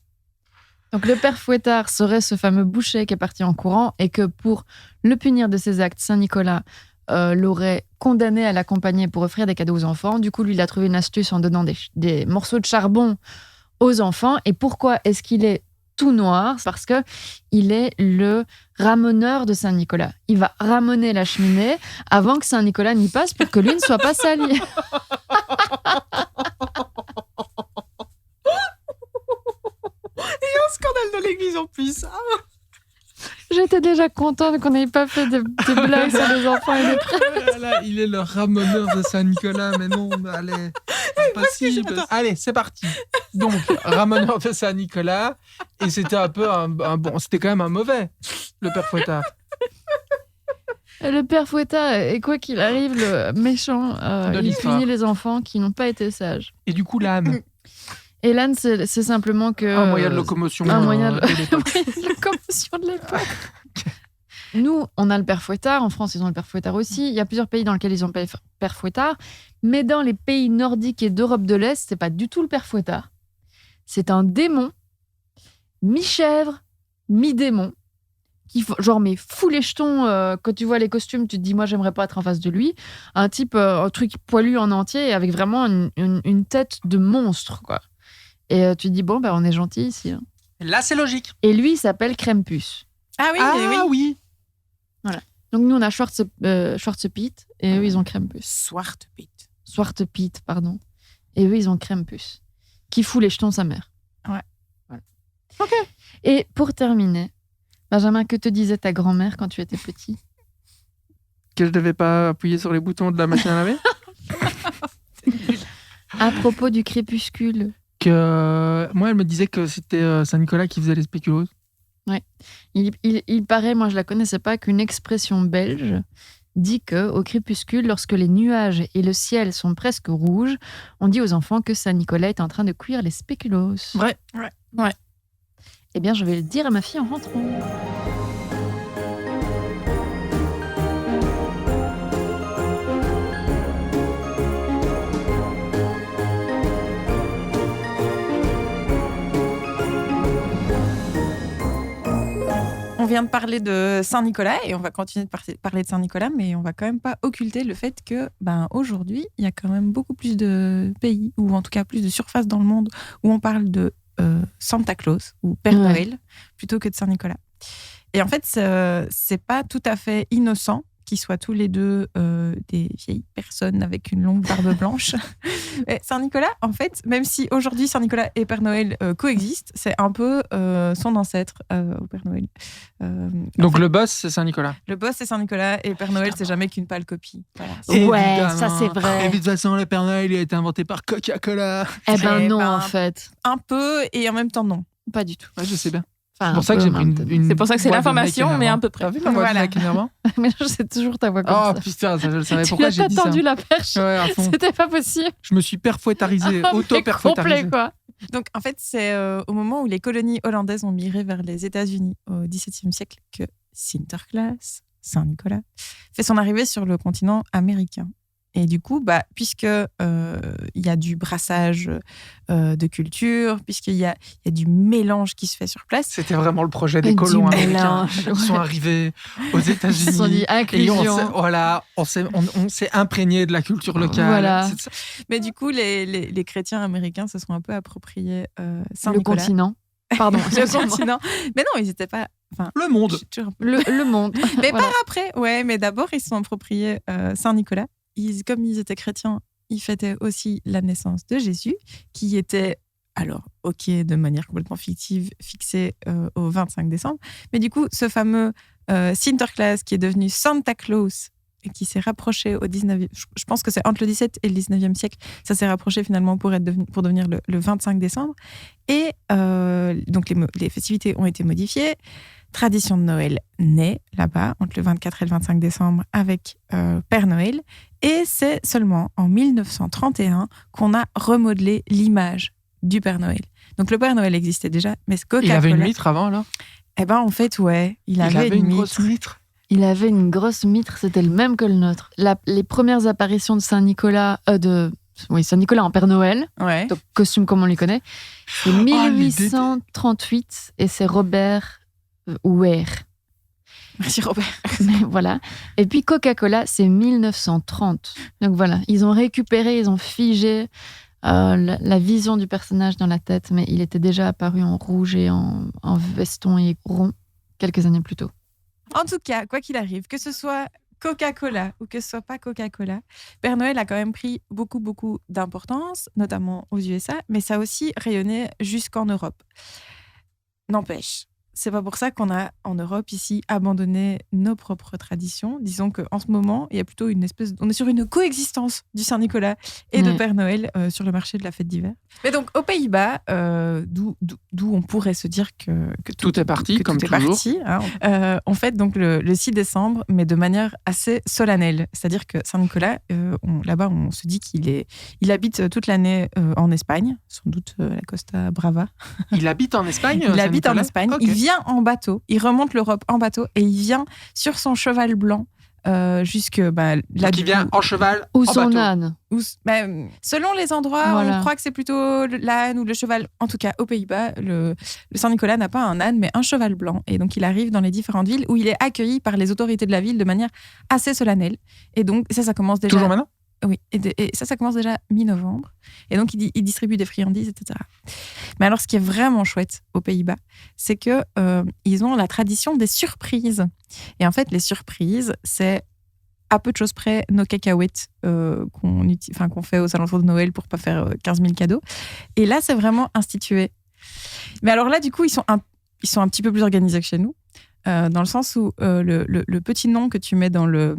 Donc le Père Fouettard serait ce fameux boucher qui est parti en courant et que pour le punir de ses actes, Saint-Nicolas l'aurait condamné à l'accompagner pour offrir des cadeaux aux enfants. Du coup, lui, il a trouvé une astuce en donnant des morceaux de charbon aux enfants. Et pourquoi est-ce qu'il est tout noir? Parce que il est le ramoneur de Saint-Nicolas. Il va ramoner la cheminée avant que Saint-Nicolas n'y passe pour que lui ne soit pas sali. Un scandale de l'église en plus. J'étais déjà contente qu'on n'ait pas fait de blagues sur les enfants et les prêtres. Oh là là, il est le ramoneur de Saint-Nicolas, mais non, mais allez, impossible. Allez, c'est parti. Donc, ramoneur de Saint-Nicolas, et c'était un peu un bon, c'était quand même un mauvais, le Père Fouettard. Le Père Fouettard, et quoi qu'il arrive, le méchant, De il l'histoire. punit les enfants qui n'ont pas été sages. Et du coup, l'âne, Et l'âne, c'est simplement que... un moyen de locomotion un moyen de de- l'époque. Oui, locomotion de l'époque. Nous, on a le Père Fouettard. En France, ils ont le Père Fouettard aussi. Il y a plusieurs pays dans lesquels ils ont le Père Fouettard. Mais dans les pays nordiques et d'Europe de l'Est, c'est pas du tout le Père Fouettard. C'est un démon, mi-chèvre, mi-démon, qui, genre, mais fou les jetons. Quand tu vois les costumes, tu te dis, moi, j'aimerais pas être en face de lui. Un type, un truc poilu en entier, avec vraiment une tête de monstre, quoi. Et tu te dis, bon, on est gentil ici. Hein. Là, c'est logique. Et lui, il s'appelle Krampus. Ah oui, mais oui. Oui. Donc nous, on a Schwarzepit et eux, ils ont Krampus. Swartpit. Swartepit, pardon. Et eux, ils ont Krampus, qui fout les jetons sa mère. Ouais. Voilà. Ok. Et pour terminer, Benjamin, que te disait ta grand-mère quand tu étais petit? Que je devais pas appuyer sur les boutons de la machine à laver. À propos du crépuscule. Que moi, elle me disait que c'était Saint-Nicolas qui faisait les spéculoos. Il paraît, moi je la connaissais pas, qu'une expression belge dit que au crépuscule, lorsque les nuages et le ciel sont presque rouges, on dit aux enfants que Saint-Nicolas est en train de cuire les spéculoos. Vrai. Ouais. Eh bien, je vais le dire à ma fille en rentrant. On vient de parler de Saint-Nicolas et on va continuer de parler de Saint-Nicolas, mais on va quand même pas occulter le fait que aujourd'hui, il y a quand même beaucoup plus de pays, ou en tout cas plus de surfaces dans le monde, où on parle de Santa Claus ou Père Ouais. Noël plutôt que de Saint-Nicolas. Et en fait, c'est pas tout à fait innocent qu'ils soient tous les deux des vieilles personnes avec une longue barbe blanche. Et Saint-Nicolas, en fait, même si aujourd'hui Saint-Nicolas et Père Noël coexistent, c'est un peu son ancêtre au Père Noël. Donc le boss, c'est Saint-Nicolas. Le boss, c'est Saint-Nicolas et Père Noël, c'est jamais qu'une pâle copie. Voilà. Ouais, Évidemment. ça, c'est vrai. Et de toute façon, le Père Noël, il a été inventé par Coca-Cola. Eh ben Eh non, ben, en fait. Un peu et en même temps non. Pas du tout. Ouais, je sais bien. Enfin, C'est pour ça que j'ai pris une C'est pour ça que c'est voix de l'information, mec mais énervant. à peu près. T'as vu ma voix Voilà. de mec énervant? Mais je sais toujours ta voix comme Oh ça. putain, ça, je le savais. Tu Pourquoi l'as j'ai dit ça? tendu la perche. Ouais, à fond. C'était pas possible. Je me suis perfouettarisé, Mais auto-perfouettarisé. complet, quoi. Donc en fait, c'est au moment où les colonies hollandaises ont migré vers les États-Unis au XVIIe siècle que Sinterklaas, Saint-Nicolas, fait son arrivée sur le continent américain. Et du coup, puisque il y a du brassage de culture, puisqu'il y a du mélange qui se fait sur place, C'était vraiment le projet des Du colons américains. mélange, Ils sont ouais. arrivés aux Ils se sont dit États-Unis. Et inclusion. on s'est imprégné de la culture locale. Voilà. C'est ça. mais du coup, les chrétiens américains se sont un peu appropriés Le Saint-Nicolas. continent. Pardon. Le continent. Mais non, ils n'étaient pas. Enfin, Le monde. je suis toujours un peu- Le monde. Mais Voilà. par après, ouais, mais d'abord, ils se sont appropriés Saint-Nicolas. Comme ils étaient chrétiens, ils fêtaient aussi la naissance de Jésus, qui était, alors, ok, de manière complètement fictive, fixé au 25 décembre. Mais du coup, ce fameux Sinterklaas, qui est devenu Santa Claus qui s'est rapproché au 19e, je pense que c'est entre le 17 et le 19e siècle, ça s'est rapproché finalement pour devenir le 25 décembre. Et donc les festivités ont été modifiées. Tradition de Noël naît là-bas, entre le 24 et le 25 décembre, avec Père Noël. Et c'est seulement en 1931 qu'on a remodelé l'image du Père Noël. Donc le Père Noël existait déjà, mais Coca-Cola... Il avait une mitre avant, alors? Eh ben en fait, ouais, il avait une grosse mitre. Il avait une grosse mitre, c'était le même que le nôtre. Les premières apparitions de Saint-Nicolas, Saint-Nicolas en Père Noël, Ouais. donc costume comme on les connaît, c'est 1838 et c'est Robert Ouer. Merci Robert. Mais voilà. Et puis Coca-Cola, c'est 1930. Donc voilà, ils ont figé la vision du personnage dans la tête, mais il était déjà apparu en rouge et en veston et rond quelques années plus tôt. En tout cas, quoi qu'il arrive, que ce soit Coca-Cola ou que ce soit pas Coca-Cola, Père Noël a quand même pris beaucoup, beaucoup d'importance, notamment aux USA, mais ça a aussi rayonné jusqu'en Europe. N'empêche, c'est pas pour ça qu'on a, en Europe, ici, abandonné nos propres traditions. Disons qu'en ce moment, il y a plutôt on est sur une coexistence du Saint-Nicolas et de Ouais. Père Noël sur le marché de la fête d'hiver. Mais donc, aux Pays-Bas, d'où on pourrait se dire que Tout est parti, comme toujours. parti, hein. On fête donc le 6 décembre, mais de manière assez solennelle. C'est-à-dire que Saint-Nicolas, là-bas, on se dit il habite toute l'année en Espagne, sans doute à la Costa Brava. Il habite en Espagne? Il habite en Saint-Nicolas? Espagne, Ok. il vient en bateau, il remonte l'Europe en bateau et il vient sur son cheval blanc jusque Donc il vient en cheval, Ou en son bateau. âne. selon les endroits, Voilà. on croit que c'est plutôt l'âne ou le cheval. En tout cas, aux Pays-Bas, le Saint-Nicolas n'a pas un âne, mais un cheval blanc. Et donc, il arrive dans les différentes villes où il est accueilli par les autorités de la ville de manière assez solennelle. Et donc, ça commence déjà... Toujours maintenant? Oui, et ça commence déjà mi-novembre. Et donc, il distribue des friandises, etc. Mais alors, ce qui est vraiment chouette aux Pays-Bas, c'est que ils ont la tradition des surprises. Et en fait, les surprises, c'est à peu de choses près nos cacahuètes qu'on fait aux alentours de Noël pour pas faire 15 000 cadeaux. Et là, c'est vraiment institué. Mais alors là, du coup, ils sont un petit peu plus organisés que chez nous. Dans le sens où le petit nom que tu mets dans le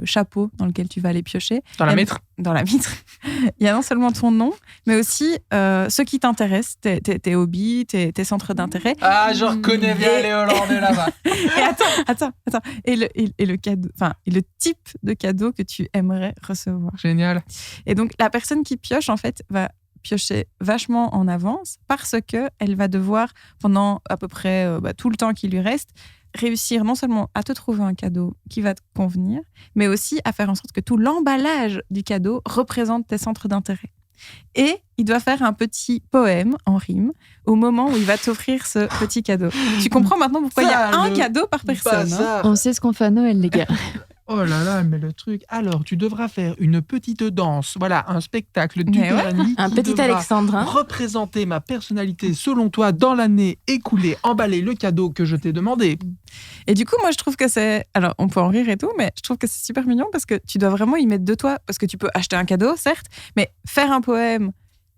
chapeau dans lequel tu vas aller piocher. Dans la mitre? Dans la mitre. Il y a non seulement ton nom, mais aussi ce qui t'intéresse, tes hobbies, tes centres d'intérêt. Ah, je reconnais bien Et- les Hollandais là-bas. Et attends. Et le cadeau, et le type de cadeau que tu aimerais recevoir. Génial. Et donc, la personne qui pioche, en fait, va piocher vachement en avance parce qu'elle va devoir, pendant à peu près tout le temps qui lui reste, réussir non seulement à te trouver un cadeau qui va te convenir, mais aussi à faire en sorte que tout l'emballage du cadeau représente tes centres d'intérêt. Et il doit faire un petit poème en rime au moment où il va t'offrir ce petit cadeau. Tu comprends maintenant pourquoi il y a Ça, un le cadeau par personne. hein. Bazar. On sait ce qu'on fait à Noël, les gars. Oh là là, mais le truc. Alors, tu devras faire une petite danse. Voilà, un spectacle du Mais ouais. Guarani Un qui petit devra Alexandrin. représenter ma personnalité selon toi dans l'année écoulée, emballer le cadeau que je t'ai demandé. Et du coup, moi, je trouve que c'est... Alors, on peut en rire et tout, mais je trouve que c'est super mignon parce que tu dois vraiment y mettre de toi. Parce que tu peux acheter un cadeau, certes, mais faire un poème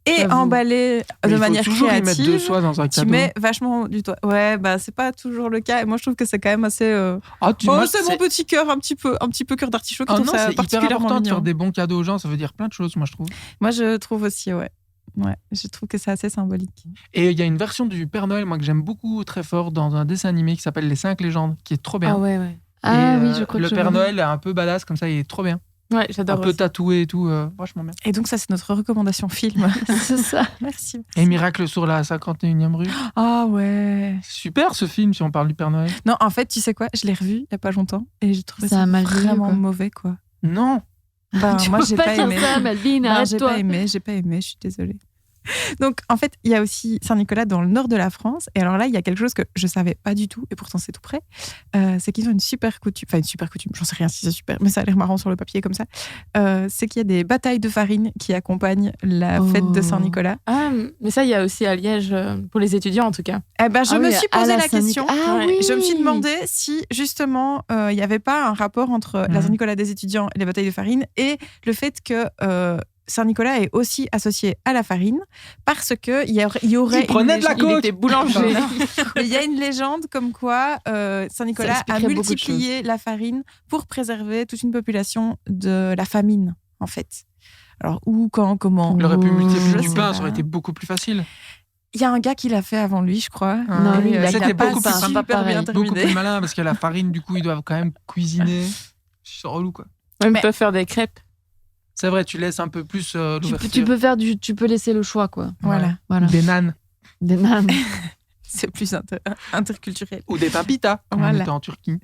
et J'avoue. emballer Mais de il faut manière toujours y mettre de créative, soi dans un tu cadeau. mets vachement du toi. Ouais, c'est pas toujours le cas. Et moi, je trouve que c'est quand même assez... Ah, moi, c'est mon petit cœur, un petit peu cœur d'artichaut qui Ah trouve non, ça c'est hyper particulièrement important de mignon. faire des bons cadeaux aux gens. Ça veut dire plein de choses, moi, je trouve. Moi, je trouve aussi, ouais. Ouais, je trouve que c'est assez symbolique. Et il y a une version du Père Noël, moi, que j'aime beaucoup, très fort, dans un dessin animé qui s'appelle Les 5 légendes, qui est trop bien. Ah ouais. Ah Et, oui, je crois le que je Père vois. Noël est un peu badass, comme ça, il est trop bien. Ouais, Un j'adore peu aussi. tatoué et tout, vachement bien. Et donc, ça, c'est notre recommandation film. C'est ça. Merci. Et Miracle sur la 51e rue. Ah ouais. C'est super ce film si on parle du Père Noël. Non, en fait, tu sais quoi, je l'ai revu il y a pas longtemps et j'ai trouvé Ça ça a mal vieilli, vraiment quoi. mauvais, quoi. Non. Tu moi, peux j'ai pas pas dire aimé. ça, Malvine, Non, j'ai arrête-toi. pas aimé, je suis désolée. Donc, en fait, il y a aussi Saint-Nicolas dans le nord de la France. Et alors là, il y a quelque chose que je savais pas du tout, et pourtant c'est tout près. C'est qu'ils ont une super coutume. Enfin, une super coutume, j'en sais rien si c'est super, mais ça a l'air marrant sur le papier comme ça. C'est qu'il y a des batailles de farine qui accompagnent la fête de Saint-Nicolas. Ah, mais ça, il y a aussi à Liège, pour les étudiants en tout cas. Eh ben, je Ah me oui, suis à posé la la question. Ah Ouais. oui. Je me suis demandé si, justement, il n'y avait pas un rapport entre la Mhm. Saint-Nicolas des étudiants et les batailles de farine et le fait que Saint-Nicolas est aussi associé à la farine parce que il y aurait Il prenait de la il coke. était boulanger. Il y a une légende comme quoi Saint-Nicolas a expliquerait beaucoup de multiplié la farine pour préserver toute une population de la famine, en fait. Alors, où, quand, comment Il aurait pu multiplier je du sais pain, pas. ça aurait été beaucoup plus facile. Il y a un gars qui l'a fait avant lui, je crois. Non, lui, il a C'était pas beaucoup ça, plus c'est pas super bien pareil. terminé. Beaucoup plus malin parce que la farine, du coup, ils doivent quand même cuisiner. C'est relou, quoi. Même Mais- peut faire des crêpes. C'est vrai, tu laisses un peu plus l'ouverture. Tu peux laisser le choix, quoi. Voilà. Voilà. Des nanes Des nanes. C'est plus interculturel. ou des papitas. On Voilà. était en Turquie.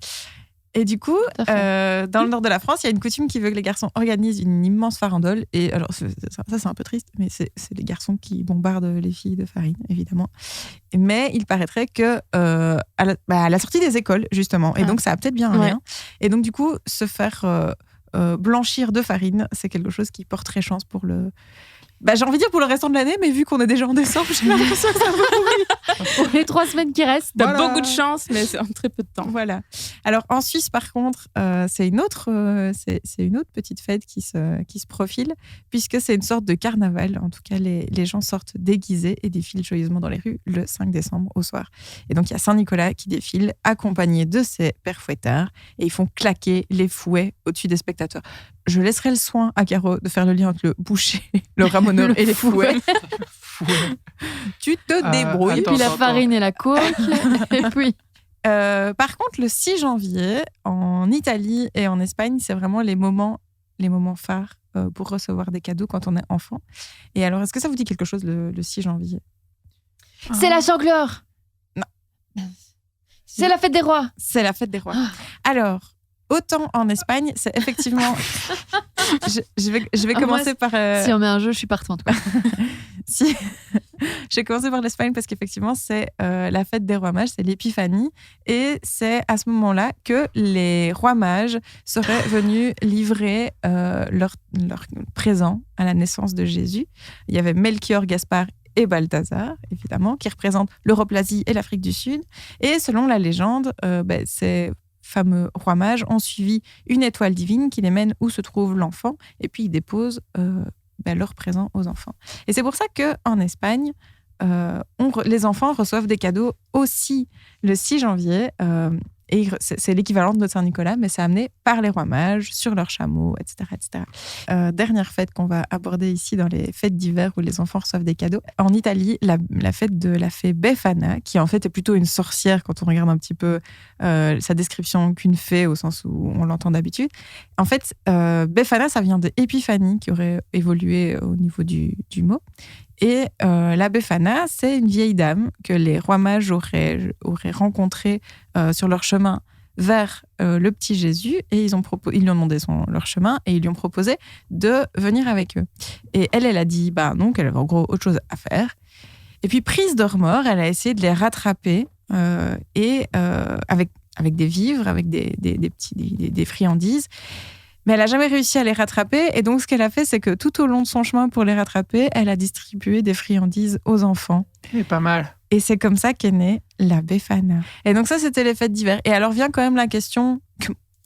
Et du coup, Tout à fait. dans le nord de la France, il y a une coutume qui veut que les garçons organisent une immense farandole. Et alors, ça, c'est un peu triste, mais c'est les garçons qui bombardent les filles de farine, évidemment. Mais il paraîtrait que à la sortie des écoles, justement, et Ah. donc ça a peut-être bien un Ouais. lien. Et donc, du coup, se faire blanchir de farine, c'est quelque chose qui porterait chance pour le... j'ai envie de dire pour le restant de l'année, mais vu qu'on est déjà en décembre, j'ai l'impression que ça va. Pour les 3 semaines qui restent. T'as Voilà. beaucoup de chance, mais c'est en très peu de temps. Voilà. Alors en Suisse, par contre, c'est une autre petite fête qui se profile, puisque c'est une sorte de carnaval. En tout cas, les gens sortent déguisés et défilent joyeusement dans les rues le 5 décembre au soir. Et donc il y a Saint-Nicolas qui défile, accompagné de ses pères fouettards, et ils font claquer les fouets au-dessus des spectateurs. Je laisserai le soin à Caro de faire le lien entre le boucher, le ramoneur et les fouets. Tu te débrouilles. Et puis la Attends. farine et la coke. Et puis. Par contre, le 6 janvier, en Italie et en Espagne, c'est vraiment les moments phares pour recevoir des cadeaux quand on est enfant. Et alors, est-ce que ça vous dit quelque chose le 6 janvier? C'est la chandeleur. Non. C'est la fête des rois. C'est la fête des rois. Alors, autant en Espagne, c'est effectivement... je vais Ah, commencer par... Si on met un jeu, je suis partante. Quoi. Si. Je vais commencer par l'Espagne parce qu'effectivement, c'est la fête des rois mages, c'est l'épiphanie. Et c'est à ce moment-là que les rois mages seraient venus livrer leur présent à la naissance de Jésus. Il y avait Melchior, Gaspard et Balthazar, évidemment, qui représentent l'Europe, l'Asie et l'Afrique du Sud. Et selon la légende, ces fameux rois mages ont suivi une étoile divine qui les mène où se trouve l'enfant et puis ils déposent leur présent aux enfants. Et c'est pour ça qu'en Espagne, les enfants reçoivent des cadeaux aussi le 6 janvier. Et c'est l'équivalent de notre Saint-Nicolas, mais c'est amené par les rois mages, sur leurs chameaux, etc. etc. Dernière fête qu'on va aborder ici dans les fêtes d'hiver où les enfants reçoivent des cadeaux. En Italie, la fête de la fée Befana, qui en fait est plutôt une sorcière quand on regarde un petit peu sa description qu'une fée au sens où on l'entend d'habitude. En fait, Befana, ça vient de Épiphanie, qui aurait évolué au niveau du mot. Et la Befana, c'est une vieille dame que les rois mages auraient rencontrée sur leur chemin vers le petit Jésus. Et ils lui ont demandé leur chemin et ils lui ont proposé de venir avec eux. Et elle a dit non, qu'elle avait en gros autre chose à faire. Et puis, prise de remords, elle a essayé de les rattraper avec des vivres, avec des friandises. Mais elle n'a jamais réussi à les rattraper. Et donc, ce qu'elle a fait, c'est que tout au long de son chemin pour les rattraper, elle a distribué des friandises aux enfants. Et pas mal. Et c'est comme ça qu'est née la Befana. Et donc ça, c'était les fêtes d'hiver. Et alors vient quand même la question...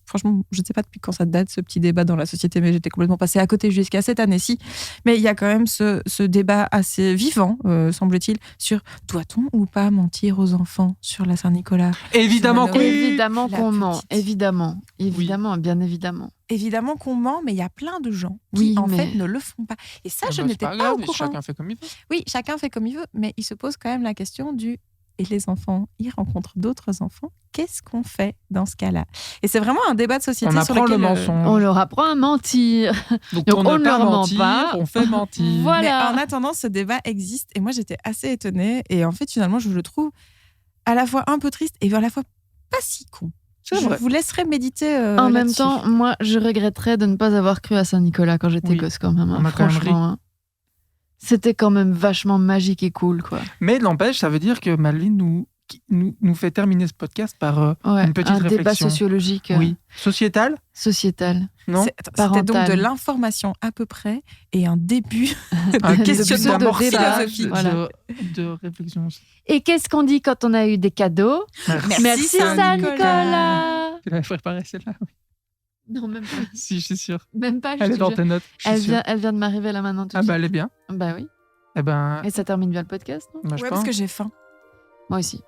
Franchement, je ne sais pas depuis quand ça date, ce petit débat dans la société, mais j'étais complètement passée à côté jusqu'à cette année-ci. Mais il y a quand même ce débat assez vivant, semble-t-il, sur doit-on ou pas mentir aux enfants sur la Saint-Nicolas? Évidemment que oui. Évidemment La qu'on ment. petite. Évidemment. Évidemment, bien évidemment. Évidemment qu'on ment, mais il y a plein de gens qui, Oui, en mais- fait, ne le font pas. Et ça, je C'est n'étais pas pas grave, au courant. chacun fait comme il veut. Oui, chacun fait comme il veut, mais il se pose quand même la question du... Et les enfants, ils rencontrent d'autres enfants. Qu'est-ce qu'on fait dans ce cas-là? Et c'est vraiment un débat de société On sur apprend le lequel... mensonge. On leur apprend à mentir. Donc, Donc, on on ne ne pas leur ment mentir, pas. on fait mentir. Voilà. Mais en attendant, ce débat existe. Et moi, j'étais assez étonnée. Et en fait, finalement, je le trouve à la fois un peu triste et à la fois pas si con. C'est Je vrai. vous laisserai méditer En même là-dessus. temps, moi, je regretterais de ne pas avoir cru à Saint-Nicolas quand j'étais Oui. gosse, quand même. On a quand même franchement. Hein. C'était quand même vachement magique et cool, quoi. Mais n'empêche, ça veut dire que Malvin nous fait terminer ce podcast par Ouais, une petite un débat réflexion. sociologique, Oui. Sociétal, sociétal. non? C'était donc Parental. de l'information à peu près et un début Un de début questionnement de débat. philosophique. Voilà. de réflexion. Et qu'est-ce qu'on dit quand on a eu des cadeaux? Merci, Merci Saint-Nicolas. Saint-Nicolas. Tu l'avais préparé celle-là, oui. Non, même pas. Si, je suis sûr. Même pas, je Elle te est dans jure. tes notes. Je suis sûr. Elle vient de m'arriver là maintenant tout de Ah bah suite. elle est bien. Bah oui. Eh ben, Et ça termine bien le podcast, non bah, je Ouais, pense. parce que j'ai faim. Moi aussi.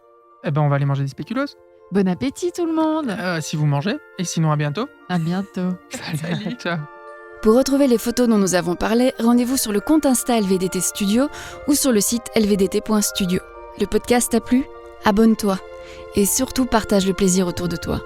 Eh ben on va aller manger des spéculoos. Bon appétit tout le monde. Si vous mangez. Et sinon à bientôt. À bientôt. Salut. Ciao. Pour retrouver les photos dont nous avons parlé, rendez-vous sur le compte Insta LVDT Studio ou sur le site lvdt.studio. Le podcast t'a plu ? Abonne-toi et surtout partage le plaisir autour de toi.